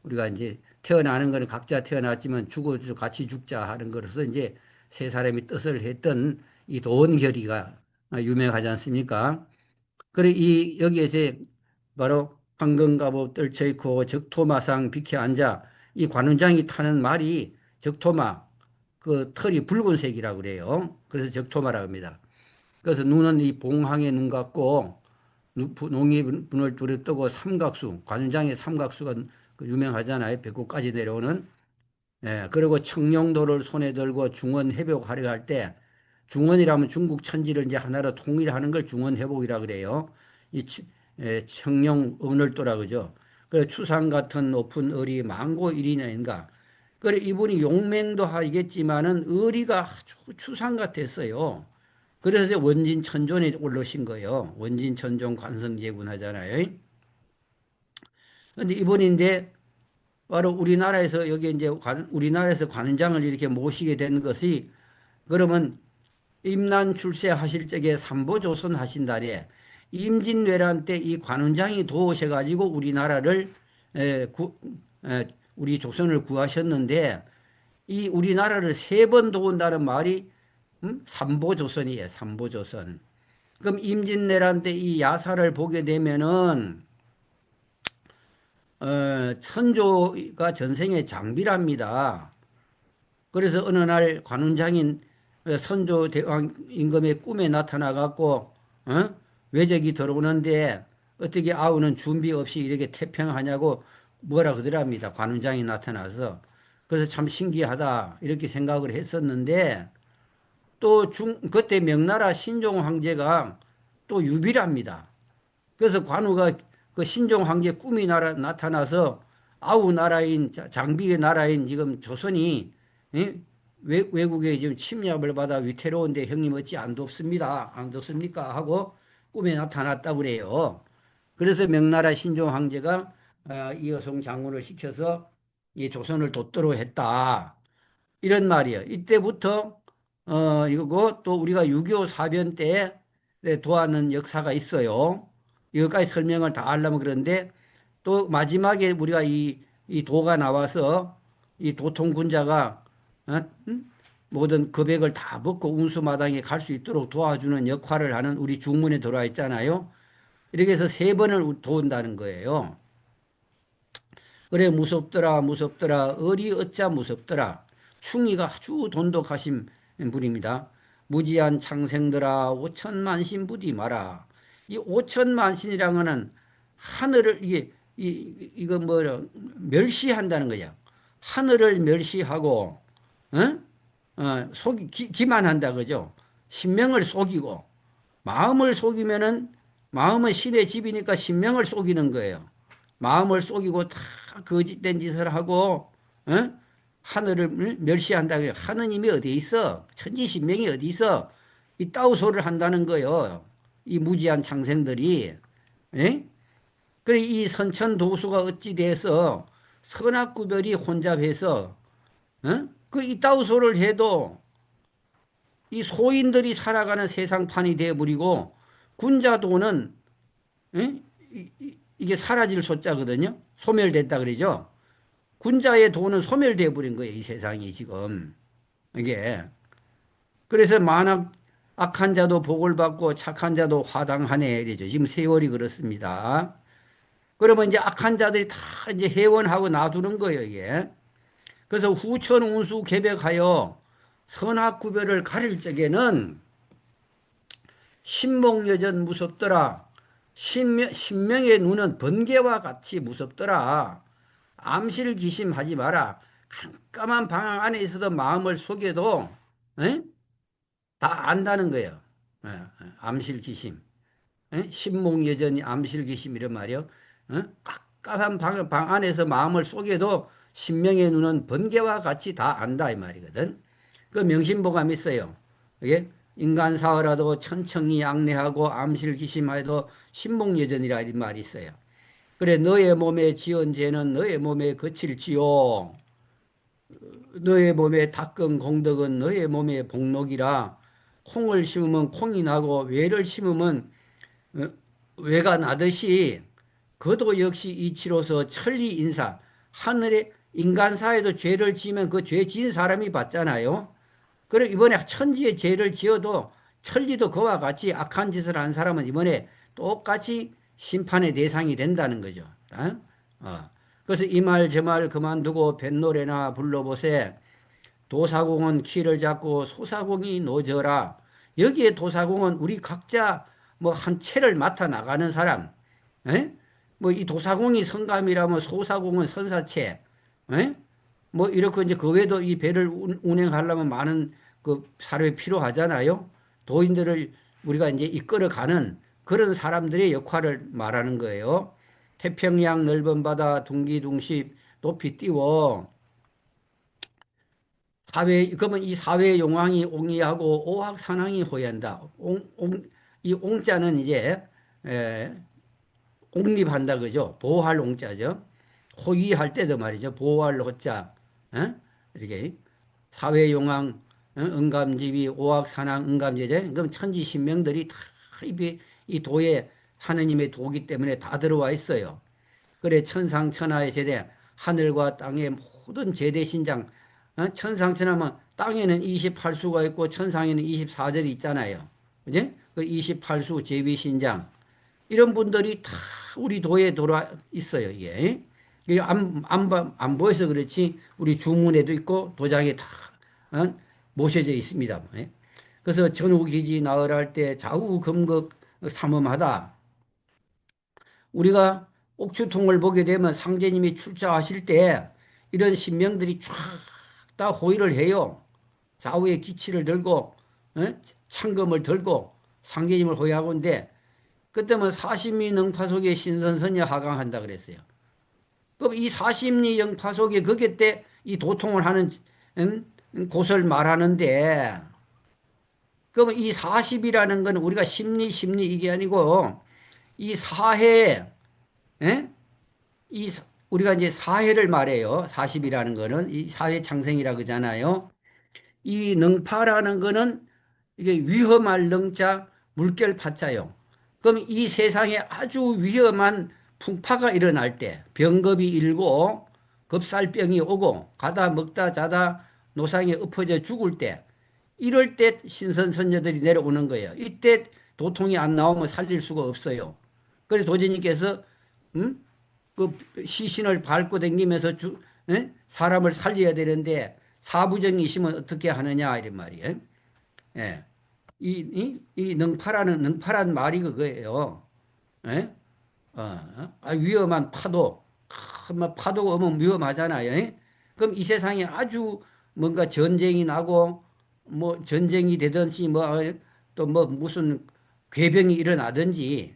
우리가 이제 태어나는 거는 각자 태어났지만 죽어도 같이 죽자 하는 거로서 이제 세 사람이 뜻을 했던 이 도원결의가 유명하지 않습니까? 그래 이 여기에서 바로 황금갑옷 떨쳐있고 적토마상 비켜 앉아 이 관운장이 타는 말이 적토마 그 털이 붉은색이라고 그래요. 그래서 적토마라고 합니다. 그래서 눈은 이 봉황의 눈 같고 농이 눈을 뜨고 삼각수 관운장의 삼각수가 그 유명하잖아요. 배꼽까지 내려오는. 예, 그리고 청룡도를 손에 들고 중원회복하려 할 때 중원이라면 중국 천지를 이제 하나로 통일하는 걸 중원회복이라 그래요. 이 청룡 언을도라 그죠. 그래 추상 같은 높은 을이 망고 일이냐인가. 그래 이분이 용맹도 하겠지만은 의리가 아주 추상 같았어요. 그래서 원진 천존에 올라오신 거예요. 원진 천존 관성제군 하잖아요. 근데 이분인데 바로 우리나라에서 여기 이제 우리나라에서 관장을 이렇게 모시게 된 것이 그러면 임난 출세하실 적에 삼보조선 하신다래 임진왜란 때 이 관원장이 도우셔가지고 우리나라를 우리 조선을 구하셨는데 이 우리나라를 세 번 도운다는 말이 삼보조선이에요. 삼보조선. 그럼 임진왜란 때 이 야사를 보게 되면은 천조가 전생의 장비랍니다. 그래서 어느 날 관운장인 선조 대왕 임금의 꿈에 나타나 갖고 외적이 들어오는데 어떻게 아우는 준비 없이 이렇게 태평하냐고 뭐라 그러랍니다. 관운장이 나타나서. 그래서 참 신기하다 이렇게 생각을 했었는데 또 그때 명나라 신종 황제가 또 유비랍니다. 그래서 관우가 그 신종 황제 꿈이 나타나서 아우 나라인 장비의 나라인 지금 조선이 외국에 지금 침략을 받아 위태로운데 형님 어찌 안 돕습니다. 안 돕습니까? 하고 꿈에 나타났다고 그래요. 그래서 명나라 신종 황제가 이여송 장군을 시켜서 이 조선을 돕도록 했다. 이런 말이에요. 이때부터 이거고 또 우리가 6.25 사변 때 도하는 역사가 있어요. 이것까지 설명을 다 하려면 그런데 또 마지막에 우리가 이 도가 나와서 이 도통군자가 모든 겁액을 다 벗고 운수마당에 갈 수 있도록 도와주는 역할을 하는 우리 중문에 들어와 있잖아요. 이렇게 해서 세 번을 도운다는 거예요. 그래 무섭더라 무섭더라 어리 어짜 무섭더라. 충이가 아주 돈독하신 분입니다. 무지한 창생들아 오천만신 부디 마라. 이 오천만신이라는 거는 하늘을 이게 이거 뭐, 멸시한다는 거야. 하늘을 멸시하고, 어? 기만한다, 그죠? 신명을 속이고, 마음을 속이면은, 마음은 신의 집이니까 신명을 속이는 거예요. 마음을 속이고 다 거짓된 짓을 하고, 어? 하늘을 멸시한다. 하느님이 어디 있어? 천지신명이 어디 있어? 이 따우소를 한다는 거예요. 이 무지한 창생들이. 예? 그래, 이 선천도수가 어찌 돼서 선악구별이 혼잡해서, 어? 그 이따우소를 해도 이 소인들이 살아가는 세상판이 되어버리고, 군자도는, 예? 이게 사라질 소자거든요. 소멸됐다 그러죠. 군자의 도는 소멸되어 버린 거예요. 이 세상이 지금. 이게. 그래서 만악 악한 자도 복을 받고 착한 자도 화당하네. 이러죠. 지금 세월이 그렇습니다. 그러면 이제 악한 자들이 다 이제 해원하고 놔두는 거예요, 이게. 그래서 후천 운수 개백하여 선악 구별을 가릴 적에는 신목여전 무섭더라. 신명의 눈은 번개와 같이 무섭더라. 암실기심하지 마라. 깜깜한 방 안에 있어도 마음을 속여도 에? 다 안다는 거예요. 암실기심. 신목여전이 암실기심 이런 말이요. 깜깜한 방 안에서 마음을 속여도 신명의 눈은 번개와 같이 다 안다 이 말이거든. 그 명심보감이 있어요. 이게 인간사어라도 천청이 양례하고 암실기심하여도 신목여전이라 이 말이 있어요. 그래 너의 몸에 지은 죄는 너의 몸에 거칠지요. 너의 몸에 닦은 공덕은 너의 몸에 복록이라. 콩을 심으면 콩이 나고 외를 심으면 외가 나듯이 그도 역시 이치로서 천리인사 하늘의 인간사에도 죄를 지으면 그 죄 지은 사람이 받잖아요. 그래 이번에 천지에 죄를 지어도 천리도 그와 같이 악한 짓을 한 사람은 이번에 똑같이 심판의 대상이 된다는 거죠. 그래서 이 말 저 말 그만두고 뱃노래나 불러보세. 도사공은 키를 잡고 소사공이 노져라. 여기에 도사공은 우리 각자 뭐 한 채를 맡아 나가는 사람. 뭐 이 도사공이 성감이라면 소사공은 선사체. 뭐 이렇게 이제 그 외에도 이 배를 운행하려면 많은 그 사람이 필요하잖아요. 도인들을 우리가 이제 이끌어가는 그런 사람들의 역할을 말하는 거예요. 태평양 넓은 바다 둥기둥십 높이 띄워 그러면 이 사회 용왕이 옹이하고 오학산왕이 호위한다. 이 옹자는 이제 에, 옹립한다 그죠? 보호할 옹자죠. 호위할 때도 말이죠. 보호할 호자. 이렇게 사회 용왕 응감지비 오학산왕 응감제제 그럼 천지신명들이 다 이 도에 하느님의 도기 때문에 다 들어와 있어요. 그래 천상천하의 제대 하늘과 땅의 모든 제대신장 천상천하면 땅에는 28수가 있고 천상에는 24절이 있잖아요. 그지? 그 28수 제비신장 이런 분들이 다 우리 도에 돌아 있어요. 이게 안 보여서 그렇지 우리 주문에도 있고 도장에 다 모셔져 있습니다. 그래서 전후기지 나열할 때 좌우금극 삼엄하다. 우리가 옥추통을 보게 되면 상제님이 출자하실 때 이런 신명들이 쫙 다 호의를 해요. 좌우에 기치를 들고 창검을 들고 상제님을 호위하고 있는데 그때면 사심리 능파 속에 신선선녀 하강한다 그랬어요. 그럼 이 사심리 영파 속에 거기에 때 이 도통을 하는 곳을 말하는데 그러면 이 40이라는 건 우리가 심리 이게 아니고 이 사해 우리가 이제 사해를 말해요. 40이라는 거는 이 사회 창생이라 그러잖아요. 이 능파라는 거는 이게 위험할 능자 물결 파자요. 그럼 이 세상에 아주 위험한 풍파가 일어날 때 병겁이 일고 겁살병이 오고 가다 먹다 자다 노상에 엎어져 죽을 때 이럴 때 신선선녀들이 내려오는 거예요. 이때 도통이 안 나오면 살릴 수가 없어요. 그래서 도지님께서 그 시신을 밟고 다니면서 사람을 살려야 되는데 사부정이 있으면 어떻게 하느냐 이런 말이에요. 예. 이 능파란 말이 그거예요. 예? 위험한 파도. 막 파도가 오면 위험하잖아요. 예? 그럼 이 세상에 아주 뭔가 전쟁이 나고, 뭐 전쟁이 되든지, 뭐, 또 뭐 무슨 괴병이 일어나든지,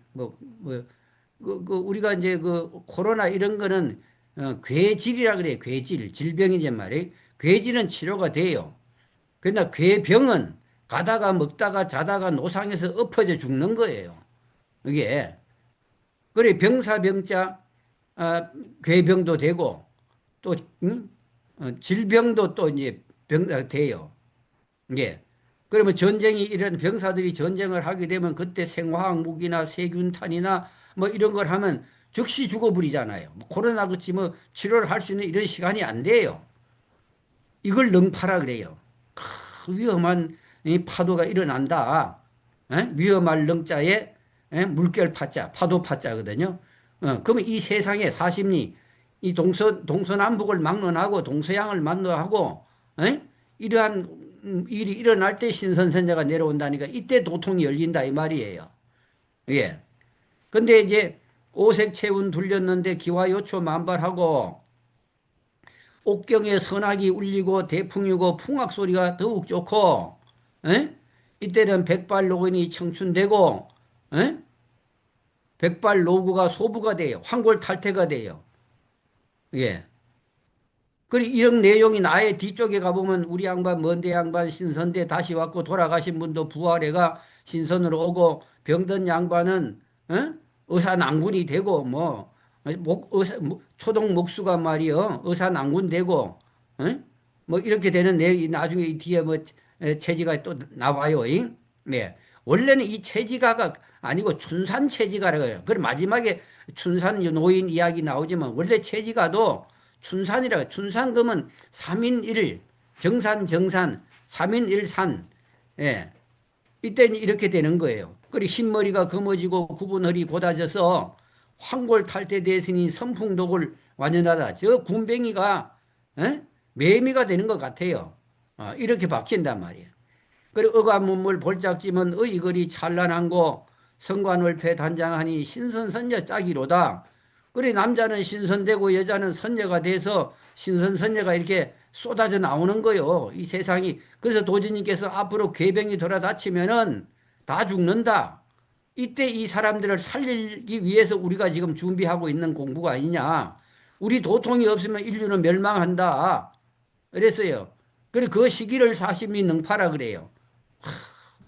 우리가 이제 그 코로나 이런 거는 괴질이라 그래요. 괴질. 질병이란 말이에요. 괴질은 치료가 돼요. 그러나 괴병은 가다가 먹다가 자다가 노상에서 엎어져 죽는 거예요. 이게. 그래, 병사병자, 괴병도 되고, 또, 질병도 또 이제 돼요. 이게. 그러면 전쟁이 이런 병사들이 전쟁을 하게 되면 그때 생화학 무기나 세균탄이나 뭐 이런 걸 하면 즉시 죽어버리잖아요. 뭐 코로나 그렇지 뭐 치료를 할 수 있는 이런 시간이 안 돼요. 이걸 능파라 그래요. 위험한 이 파도가 일어난다. 위험할 능자에 물결 파자, 파도 파자거든요. 그러면 이 세상에 사심리, 이 동서남북을 막론하고 동서양을 막론하고 이러한 일이 일어날 때 신선선녀가 내려온다니까 이때 도통이 열린다 이 말이에요. 예. 근데 이제 오색채운 둘렸는데 기와요초 만발하고 옥경에 선악이 울리고 대풍이고 풍악 소리가 더욱 좋고, 에? 이때는 백발노인이 청춘되고, 에? 백발노구가 소부가 돼요. 황골탈퇴가 돼요. 예. 그리고 이런 내용이 나의 뒤쪽에 가보면 우리 양반, 먼데 양반, 신선대 다시 왔고 돌아가신 분도 부활해가 신선으로 오고 병든 양반은 의사 낭군이 되고 뭐 초동 목수가 말이요 의사 낭군 되고 뭐 이렇게 되는 내 나중에 이 뒤에 뭐 체지가 또 나와요. 네. 원래는 이 체지가가 아니고 춘산 체지가라고 해요. 그럼 마지막에 춘산 노인 이야기 나오지만 원래 체지가도 춘산이라고 춘산금은 3인 1 정산 3인 1산 예. 이때는 이렇게 되는 거예요. 그리고 흰머리가 검어지고 굽은 허리 곧아져서 황골탈퇴 대신이 선풍독을 완연하다. 저 군뱅이가 매미가 되는 것 같아요. 이렇게 바뀐단 말이에요. 그리고 어간문물 볼짝지면 의거리 찬란한고 성관월패 단장하니 신선선녀 짝이로다. 그래 남자는 신선되고 여자는 선녀가 돼서 신선선녀가 이렇게 쏟아져 나오는 거요. 이 세상이. 그래서 도지님께서 앞으로 괴병이 돌아다치면은 다 죽는다. 이때 이 사람들을 살리기 위해서 우리가 지금 준비하고 있는 공부가 아니냐. 우리 도통이 없으면 인류는 멸망한다. 그랬어요. 그래 그 시기를 사심이 능파라 그래요.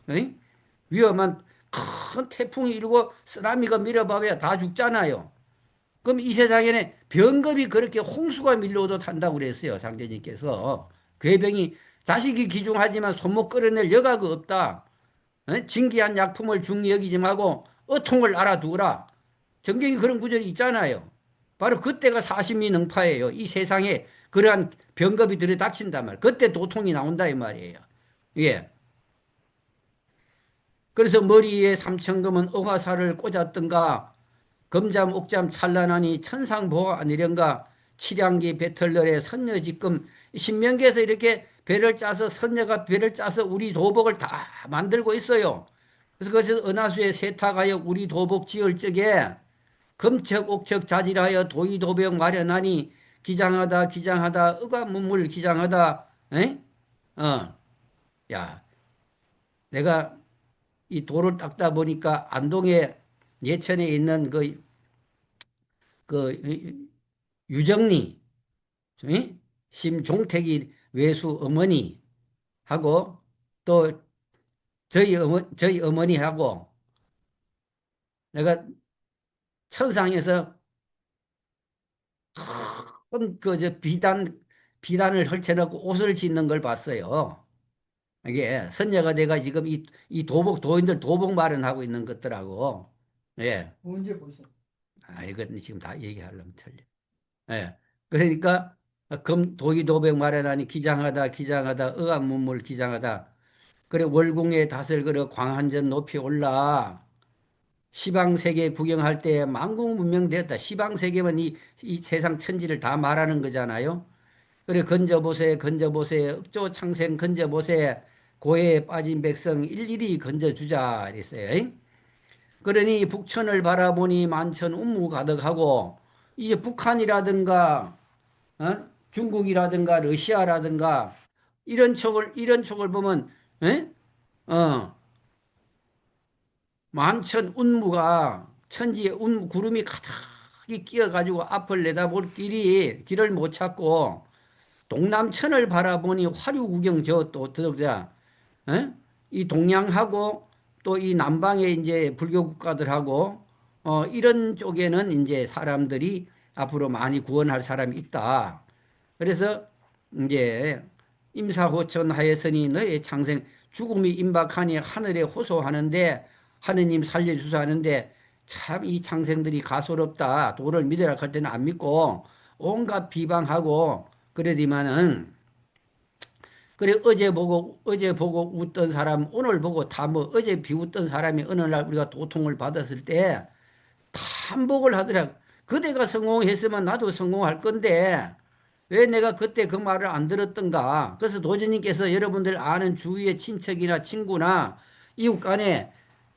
에? 위험한 큰 태풍이 일고 쓰나미가 밀어봐야 다 죽잖아요. 그럼 이 세상에는 병겁이 그렇게 홍수가 밀려오도 탄다고 그랬어요. 장제님께서. 괴병이 자식이 기중하지만 손목 끌어낼 여가가 없다. 진기한 약품을 중히 여기지 말고 어통을 알아두라. 정경이 그런 구절이 있잖아요. 바로 그때가 사심이 능파예요. 이 세상에 그러한 병겁이 들이닥친단 말이에요. 그때 도통이 나온다 이 말이에요. 예. 그래서 머리에 삼천금은 어화살을 꽂았던가 금잠 옥잠 찬란하니 천상보가 아니련가 칠양기 배털널에 선녀직금 신명기에서 이렇게 배를 짜서 선녀가 배를 짜서 우리 도복을 다 만들고 있어요. 그래서 그래서 은하수에 세탁하여 우리 도복 지을 적에 금척 옥척 자질하여 도의도병 마련하니 기장하다 의관문물 기장하다 에? 야 내가 이 돌을 닦다 보니까 안동에 예천에 있는 그 유정리, 심종택이 외수 어머니하고 또 저희 어머니하고 내가 천상에서 큰 그저 비단을 펼쳐놓고 옷을 짓는 걸 봤어요. 이게 선녀가 내가 지금 이 도인들 도복 마련하고 있는 것들하고 예. 언제 보셨어요? 이건 지금 다 얘기하려면 틀려. 예. 그러니까 도의도백 마련하니 기장하다 의암문물 기장하다. 그래 월궁의 닷을 그려 광한전 높이 올라 시방세계 구경할 때 만국문명되었다. 시방세계면 이 세상 천지를 다 말하는 거잖아요. 그래 건져보세 억조창생 건져보세 고해에 빠진 백성 일일이 건져주자 이랬어요. 그러니 북천을 바라보니 만천 운무 가득하고 이제 북한이라든가 중국이라든가 러시아라든가 이런 쪽을 보면 에? 어, 만천 운무가 천지에 구름이 가득히 끼어가지고 앞을 내다볼 길을 못 찾고 동남천을 바라보니 화류 구경 저또 들어자 이 동양하고 또 이 남방에 이제 불교 국가들하고 이런 쪽에는 이제 사람들이 앞으로 많이 구원할 사람이 있다. 그래서 이제 임사호천 하였으니 너의 창생 죽음이 임박하니 하늘에 호소하는데 하느님 살려주소 하는데 참 이 창생들이 가소롭다. 도를 믿으라 할 때는 안 믿고 온갖 비방하고 그러디만은 그래 어제 보고 웃던 사람 오늘 보고 다 뭐 어제 비웃던 사람이 어느 날 우리가 도통을 받았을 때 탐복을 하더라. 그대가 성공했으면 나도 성공할 건데 왜 내가 그때 그 말을 안 들었던가. 그래서 도주님께서 여러분들 아는 주위의 친척이나 친구나 이웃 간에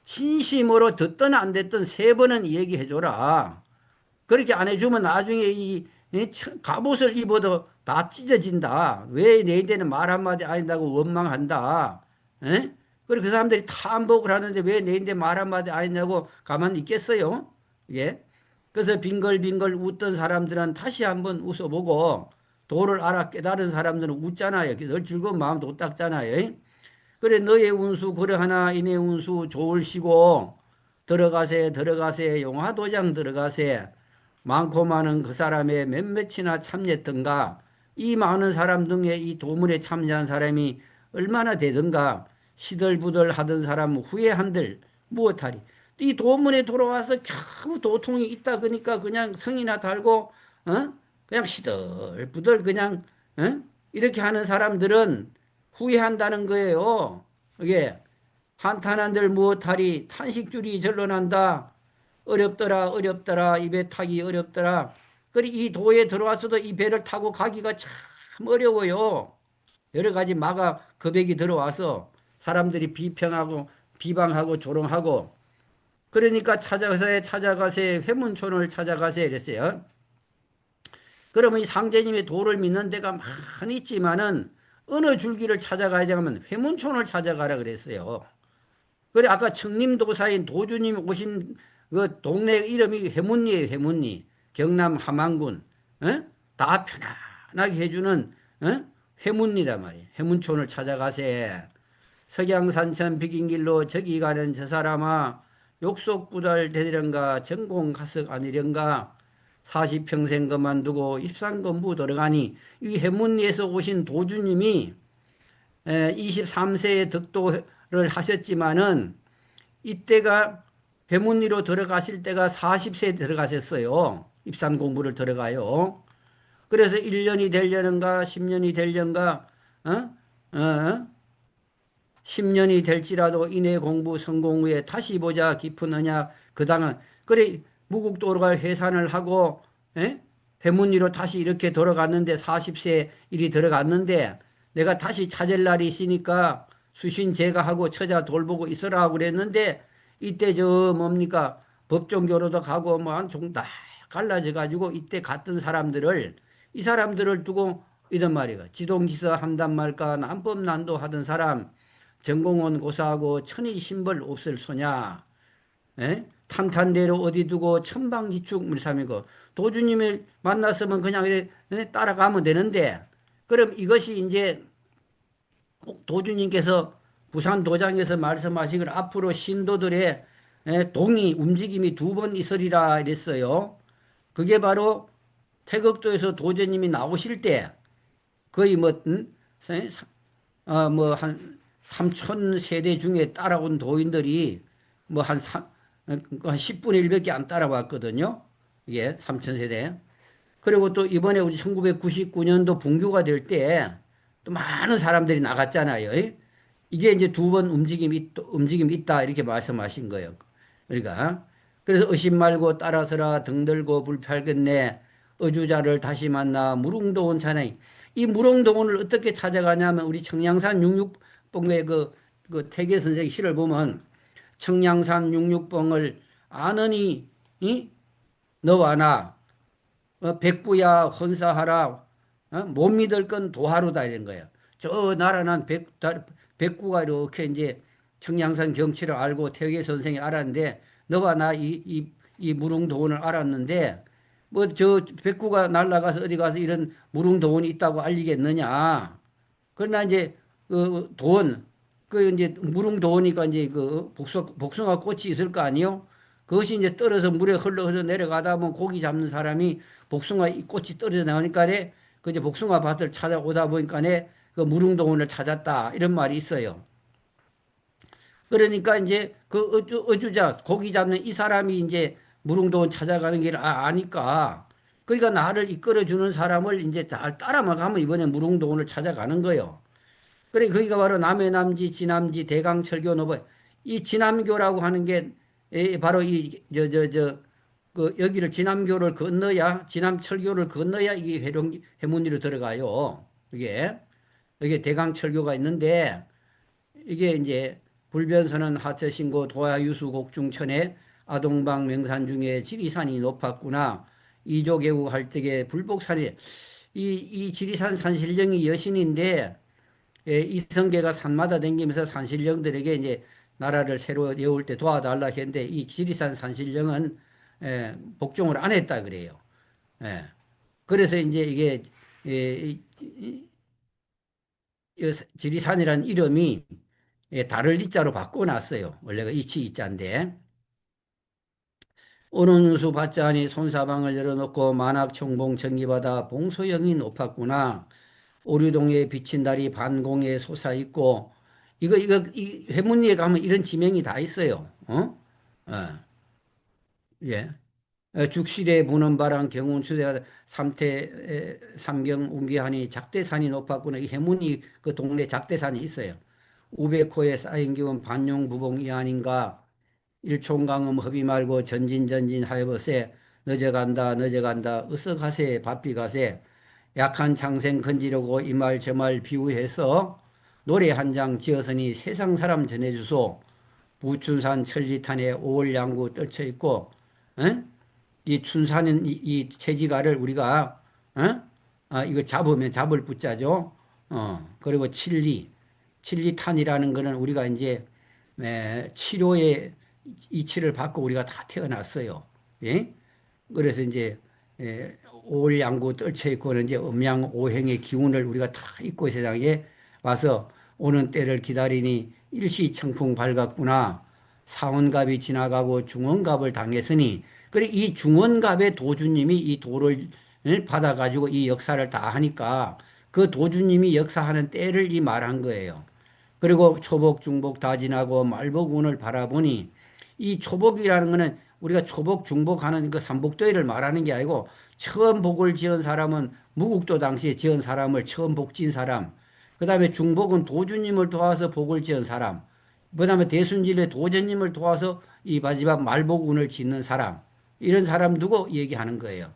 진심으로 듣든 안 듣든 세 번은 얘기해줘라. 그렇게 안 해주면 나중에 이 갑옷을 입어도 다 찢어진다. 왜 너희들은 말 한마디 안 한다고 원망한다. 에? 그리고 그 사람들이 탐복을 하는데 왜 너희들 말 한마디 안 했냐고 가만히 있겠어요? 예? 그래서 빙글빙글 웃던 사람들은 다시 한번 웃어보고 도를 알아 깨달은 사람들은 웃잖아요. 늘 즐거운 마음도 닦잖아요. 그래 너의 운수 그러하나 이내 운수 좋을시고 들어가세 용화도장 들어가세 많고 많은 그 사람의 몇몇이나 참여했던가 이 많은 사람 중에 이 도문에 참여한 사람이 얼마나 되던가 시들부들 하던 사람 후회한들 무엇하리 이 도문에 돌아와서 겨우 도통이 있다 그러니까 그냥 성이나 달고 그냥 시들부들 그냥 이렇게 하는 사람들은 후회한다는 거예요. 이게 한탄한들 무엇하리 탄식줄이 절로난다. 어렵더라 이 배 타기 어렵더라. 그리 이 도에 들어와서도 이 배를 타고 가기가 참 어려워요. 여러 가지 마가 겁액이 들어와서 사람들이 비평하고 비방하고 조롱하고 그러니까 찾아가세 회문촌을 찾아가세 이랬어요. 그러면 이 상제님의 도를 믿는 데가 많이 있지만은 어느 줄기를 찾아가야 되냐면 회문촌을 찾아가라 그랬어요. 그래 아까 청림도사인 도주님 오신 그 동네 이름이 회문리예요. 회문리. 경남 함안군. 다 편안하게 해주는 회문리란 말이에요. 회문촌을 찾아가세. 석양산천 비긴길로 저기 가는 저 사람아 욕속부달 되리련가 전공가석 아니련가 40평생 그만두고 입산건부 들어가니 이 해문리에서 오신 도주님이 23세에 득도를 하셨지만은 이때가 해문리로 들어가실 때가 40세에 들어가셨어요. 입산 공부를 들어가요. 그래서 1년이 되려는가 10년이 되려는가 10년이 될지라도 인해 공부 성공 후에 다시 보자 깊은 언약 그 당은 그래 무국도로가 해산을 하고 해문리로 다시 이렇게 돌아갔는데 40세 일이 들어갔는데 내가 다시 찾을 날이 있으니까 수신 제가하고 처자 돌보고 있으라고 그랬는데 이때 저 뭡니까 법정교로도 가고 뭐 한 종 다 갈라져 가지고 이때 갔던 사람들을 이 사람들을 두고 이런 말이가 지동지서 한단 말까 난법난도 하던 사람 전공원 고사하고 천의 신벌 없을 소냐 탄탄대로 어디 두고 천방지축 물삼이고 도주님을 만났으면 그냥 따라가면 되는데 그럼 이것이 이제 도주님께서 부산 도장에서 말씀하신 걸 앞으로 신도들의 동의 움직임이 2번 있으리라 이랬어요. 그게 바로 태극도에서 도주님이 나오실 때 거의 뭐한 3천 세대 중에 따라온 도인들이 뭐 한 10분의 1밖에 안 따라왔거든요. 이게 3천 세대. 그리고 또 이번에 우리 1999년도 분교가 될 때 또 많은 사람들이 나갔잖아요. 이게 이제 2번 움직임이 있다 이렇게 말씀하신 거예요. 그러니까 그래서 의심 말고 따라서라 등 들고 불팔겠네 어주자를 다시 만나 무릉도원 찾아이 이 무릉도원을 어떻게 찾아가냐면 우리 청량산 66봉의 그 태계 선생의 시를 보면 청량산 육육봉을 아느니 이? 너와 나 백부야 헌사하라 못 믿을 건 도하루다 이런 거예요. 저 나라는 백구가 이렇게 이제 청량산 경치를 알고 태계 선생이 알았는데 너와 나 이 무릉도원을 알았는데 뭐 저 백구가 날아가서 어디 가서 이런 무릉도원이 있다고 알리겠느냐. 그러나 이제 그 도원 그 이제 무릉도원이니까 이제 그 복숭아 꽃이 있을 거 아니요? 그것이 이제 떨어서 물에 흘러 내려가다 보면 고기 잡는 사람이 복숭아 이 꽃이 떨어져 나오니까 그 이제 복숭아 밭을 찾아오다 보니까 그 무릉도원을 찾았다 이런 말이 있어요. 그러니까 이제 그 어주자 고기 잡는 이 사람이 이제 무릉도원 찾아가는 길을 아니까 그러니까 나를 이끌어주는 사람을 이제 잘 따라만 가면 이번에 무릉도원을 찾아가는 거예요. 그래 거기가 바로 남해남지 진암지 대강철교 노보 이 진암교라고 하는 게 바로 이 그 여기를 진암교를 건너야 진암철교를 건너야 이게 해문리로 들어가요. 이게 대강철교가 있는데 이게 이제 불변선은 하처신고 도하유수 곡중천에 아동방 명산 중에 지리산이 높았구나. 이조개국 할때에 불복산이 이 지리산 산신령이 여신인데 이성계가 산마다 다니면서 산신령들에게 이제 나라를 새로 여울 때 도와달라 했는데 이 지리산 산신령은 복종을 안 했다 그래요. 예. 그래서 이제 이게 지리산이라는 이름이 달을 이자로 바꿔놨어요. 원래가 이치 이자인데 오는수 받자니 손사방을 열어놓고 만학총봉 전기바다 봉소영이 높았구나. 오류동에 비친 달이 반공에 솟아있고 이 회문리에 가면 이런 지명이 다 있어요. 예. 죽실에 부는 바람 경운수대 삼경 운기하니 작대산이 높았구나. 이 해문이 그 동네 작대산이 있어요. 우백호에 쌓인 기운 반용부봉이 아닌가. 일총강음 허비 말고 전진전진 하여버세 늦어간다 어서 가세 바삐 가세 약한 창생 건지려고 이 말 저 말 비유해서 노래 한 장 지어서니 세상 사람 전해주소. 부춘산 천리탄에 오월양구 떨쳐 있고 이 춘산은 이 체지가를 우리가 이거 잡으면 잡을 붙자죠. 그리고 칠리탄이라는 거는 우리가 이제 치료의 이치를 받고 우리가 다 태어났어요. 예? 그래서 이제 오월양구 떨쳐 있고는 이제 음양오행의 기운을 우리가 다 입고 세상에 와서 오는 때를 기다리니 일시청풍 밝았구나. 사원갑이 지나가고 중원갑을 당했으니 그래 이 중원갑의 도주님이 이 도를 받아가지고 이 역사를 다 하니까 그 도주님이 역사하는 때를 이 말한 거예요. 그리고 초복 중복 다 지나고 말복운을 바라보니 이 초복이라는 거는 우리가 초복 중복하는 그 삼복도회를 말하는 게 아니고 처음 복을 지은 사람은 무국도 당시에 지은 사람을 처음 복 지은 사람. 그 다음에 중복은 도주님을 도와서 복을 지은 사람. 그 다음에 대순질의 도전님을 도와서 이 마지막 말복운을 짓는 사람. 이런 사람 두고 얘기하는 거예요.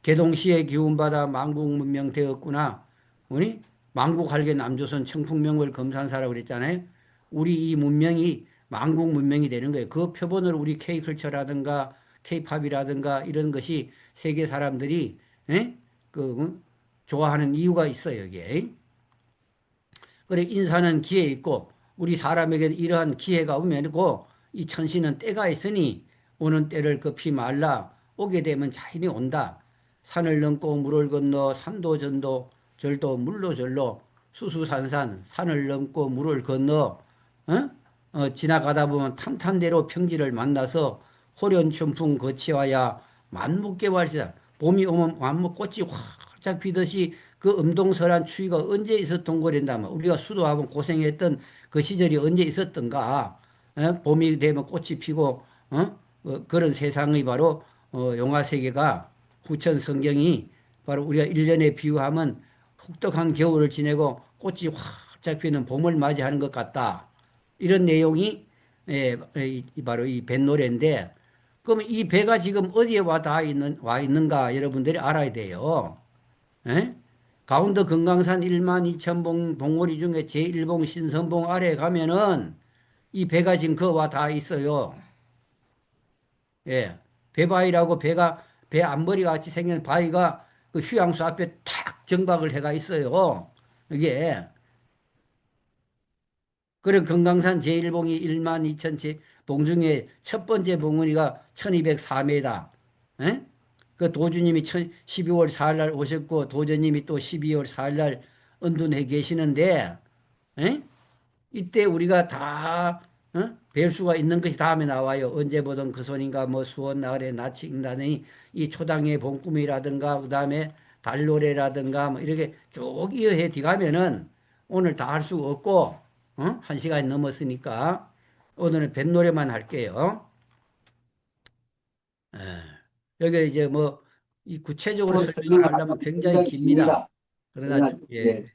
개동시에 기운받아 만국문명 되었구나. 우리 만국할게 남조선 청풍명을 검산사라고 그랬잖아요. 우리 이 문명이 만국 문명이 되는 거예요. 그 표본으로 우리 K컬처라든가 K팝이라든가 이런 것이 세계 사람들이 좋아하는 이유가 있어요. 이게. 그래 인사는 기회 있고 우리 사람에게는 이러한 기회가 오면이고 이 천시는 때가 있으니 오는 때를 급히 말라. 오게 되면 자연히 온다. 산을 넘고 물을 건너 산도 전도 절도 물로 절로 수수산산 산을 넘고 물을 건너 지나가다 보면 탐탄대로 평지를 만나서 호련춘풍 거치와야 만묵개발시다. 봄이 오면 만묵꽃이 활짝 피듯이 그 음동설한 추위가 언제 있었던 거란다면 우리가 수도하고 고생했던 그 시절이 언제 있었던가. 봄이 되면 꽃이 피고 그런 세상의 바로 용화세계가 후천 성경이 바로 우리가 1년에 비유하면 혹독한 겨울을 지내고 꽃이 활짝 피는 봄을 맞이하는 것 같다. 이런 내용이 바로 이 뱃노래인데 그럼 이 배가 지금 어디에 와 있는가 여러분들이 알아야 돼요. 강원도 금강산 12,000봉 봉오리 중에 제1봉 신선봉 아래에 가면은 이 배가 지금 그와 다 있어요. 예. 배바위라고 배 앞머리가 같이 생긴 바위가 그 휴양소 앞에 탁 정박을 해가 있어요. 이게. 그런 금강산 제1봉이 1만 2천 봉 중에 첫 번째 봉우리가 1204m. 예? 그 도주님이 12월 4일 날 오셨고 도전님이 또 12월 4일 날 은둔해 계시는데, 예? 이때 우리가 다 뵐 수가 있는 것이 다음에 나와요. 언제 보던 그 손인가 뭐 수원 나을의 낯이 익나니 이 초당의 봄꿈이라든가 그다음에 달노래라든가 뭐 이렇게 쭉 이어해 뒤가면은 오늘 다 할 수가 없고 한 시간이 넘었으니까 오늘은 뱃노래만 할게요. 예. 여기 이제 뭐 이 구체적으로 설명을 하려면 굉장히 깁니다. 그러나 예,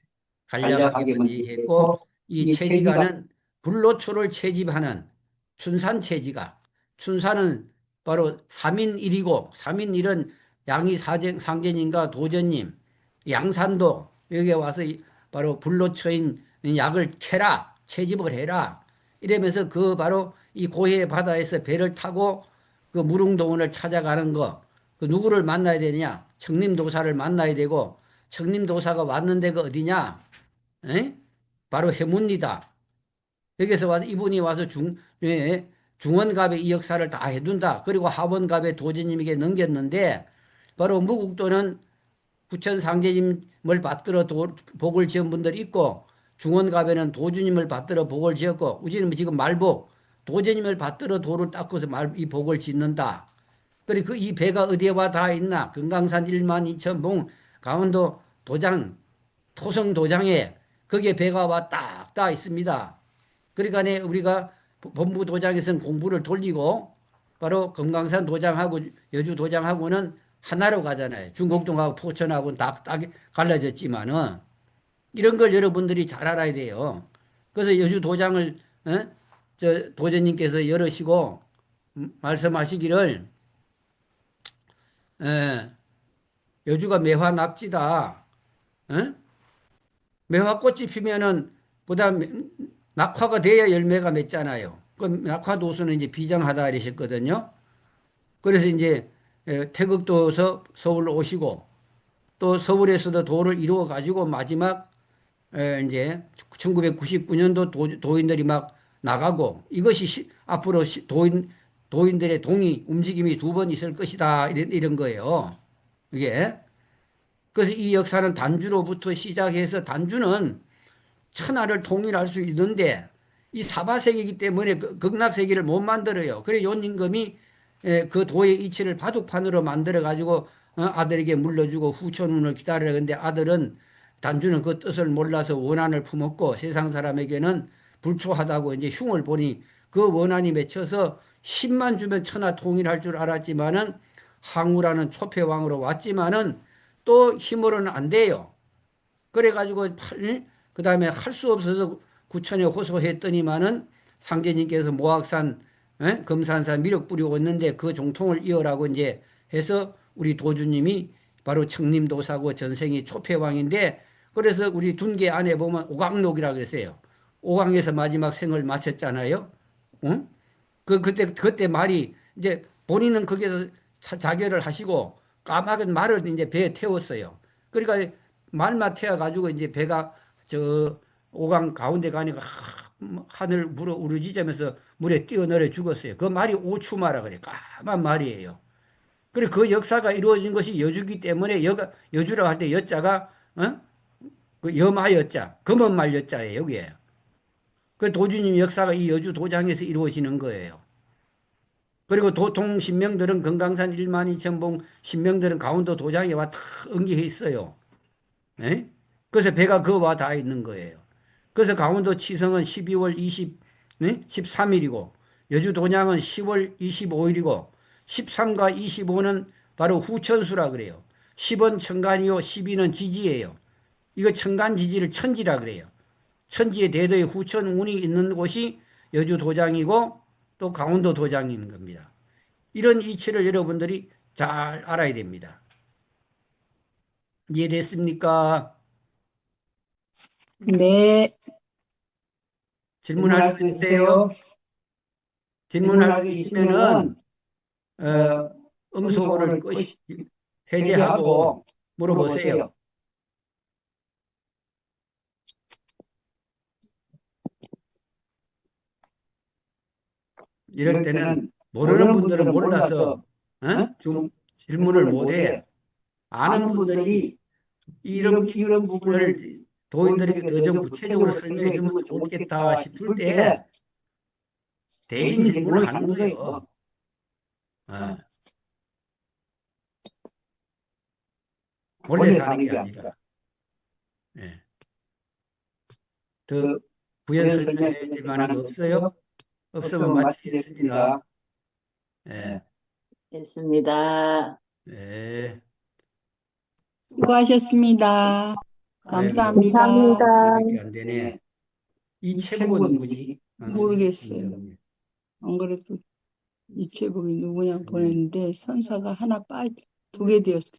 간략하게 먼저 얘기했고 이 채지가는 불로초를 채집하는 춘산채지가 춘산은 바로 삼인일이고 삼인일은 양이 상제님과 도전님 양산도 여기에 와서 바로 불로초인 약을 캐라 채집을 해라 이러면서 그 바로 이 고해 바다에서 배를 타고 그 무릉도원을 찾아가는 거 그 누구를 만나야 되냐 청림도사를 만나야 되고 청림도사가 왔는데 그 어디냐 에? 바로 해문이다. 여기서 와서 이분이 와서 중원갑의 이 역사를 다 해둔다. 그리고 하원갑의 도지님에게 넘겼는데 바로 무국도는 부천상제님을 받들어 복을 지은 분들이 있고 중원갑에는 도주님을 받들어 복을 지었고 우리는 지금 말복 도제님을 받들어 도를 닦아서 이 복을 짓는다. 그리고 그 이 배가 어디에 와 다 있나? 금강산 1만 2천 봉 강원도 도장 토성 도장에 거기에 배가 와 딱 다 있습니다. 그러니까 우리가 본부 도장에서는 공부를 돌리고 바로 금강산 도장하고 여주 도장하고는 하나로 가잖아요. 중곡동하고 포천하고는 딱 갈라졌지만은 이런 걸 여러분들이 잘 알아야 돼요. 그래서 여주 도장을 저 도전님께서 열으시고 말씀하시기를 여주가 매화 낙지다. 매화꽃이 피면은 그다음 낙화가 돼야 열매가 맺잖아요. 그 낙화도수는 이제 비장하다 이러셨거든요. 그래서 이제 태극도에서 서울로 오시고 또 서울에서도 도를 이루어 가지고 마지막 이제 1999년도 도인들이 막 나가고 이것이 앞으로 도인들의 동의 움직임이 두 번 있을 것이다 이런 거예요. 이게 그래서 이 역사는 단주로부터 시작해서 단주는 천하를 통일할 수 있는데 이 사바세계이기 때문에 극락세계를 못 만들어요. 그래 연임금이 그 도의 이치를 바둑판으로 만들어 가지고 아들에게 물려주고 후천운을 기다리라. 근데 아들은 단주는 그 뜻을 몰라서 원한을 품었고 세상 사람에게는 불초하다고 이제 흉을 보니 그 원한이 맺혀서 10만 주면 천하 통일할 줄 알았지만은 항우라는 초패왕으로 왔지만은 또 힘으로는 안 돼요. 그래가지고 그 다음에 할 수 없어서 구천에 호소했더니만은 상제님께서 모악산, 금산산 미륵 뿌리고 있는데 그 종통을 이어라고 이제 해서 우리 도주님이 바로 청림도사고 전생이 초패왕인데 그래서 우리 둔계 안에 보면 오강록이라고 그랬어요. 오강에서 마지막 생을 마쳤잖아요. 응? 그때 말이 이제 본인은 거기서 자결을 하시고 까마귀 말을 이제 배에 태웠어요. 그러니까 말만 태워가지고 이제 배가 저 오강 가운데 가니까 하늘 물어 우러지자면서 물에 뛰어내려 죽었어요. 그 말이 오추마라 그래. 까만 말이에요. 그래 그 역사가 이루어진 것이 여주기 때문에 여주라고 할 때 여자가 그 여마 여자, 검은 말 여자예요. 여기에. 그 도주님 역사가 이 여주 도장에서 이루어지는 거예요. 그리고 도통 신명들은 금강산 1만 2천 봉 신명들은 강원도 도장에 와 탁 엉기해 있어요. 에? 그래서 배가 그와 다 있는 거예요. 그래서 강원도 치성은 12월 13일이고 여주 돈양은 10월 25일이고 13과 25는 바로 후천수라 그래요. 10은 천간이요 12는 지지예요. 이거 천간지지를 천지라 그래요. 천지의 대도의 후천운이 있는 곳이 여주 도장이고 또 강원도 도장인 겁니다. 이런 이치를 여러분들이 잘 알아야 됩니다. 이해됐습니까? 네, 질문할 질문할 거 수 있으세요? 있으세요? 질문할 게 있으면은 어, 음소거를 해제하고 물어보세요. 이럴 때는 모르는 분들은 몰라서 좀 질문을 못해. 아는 분들이 이런 부분을 도인들에게 더 좀 구체적으로 설명해 주면 좋겠다 싶을 때 대신 질문을 하는 거예요. 아, 몰래서 하는 게 아니라. 예. 더 부연 설명해 줄 만한 거 없어요? 없으면 마치겠습니다. 예. 됐습니다. 예. 수고하셨습니다. 아이고, 감사합니다. 이렇게 안 되네. 이 체복은 누구지? 모르겠어요. 안 그래도 이채복이 누구냐 보냈는데 선사가 하나 두 개 되었어요.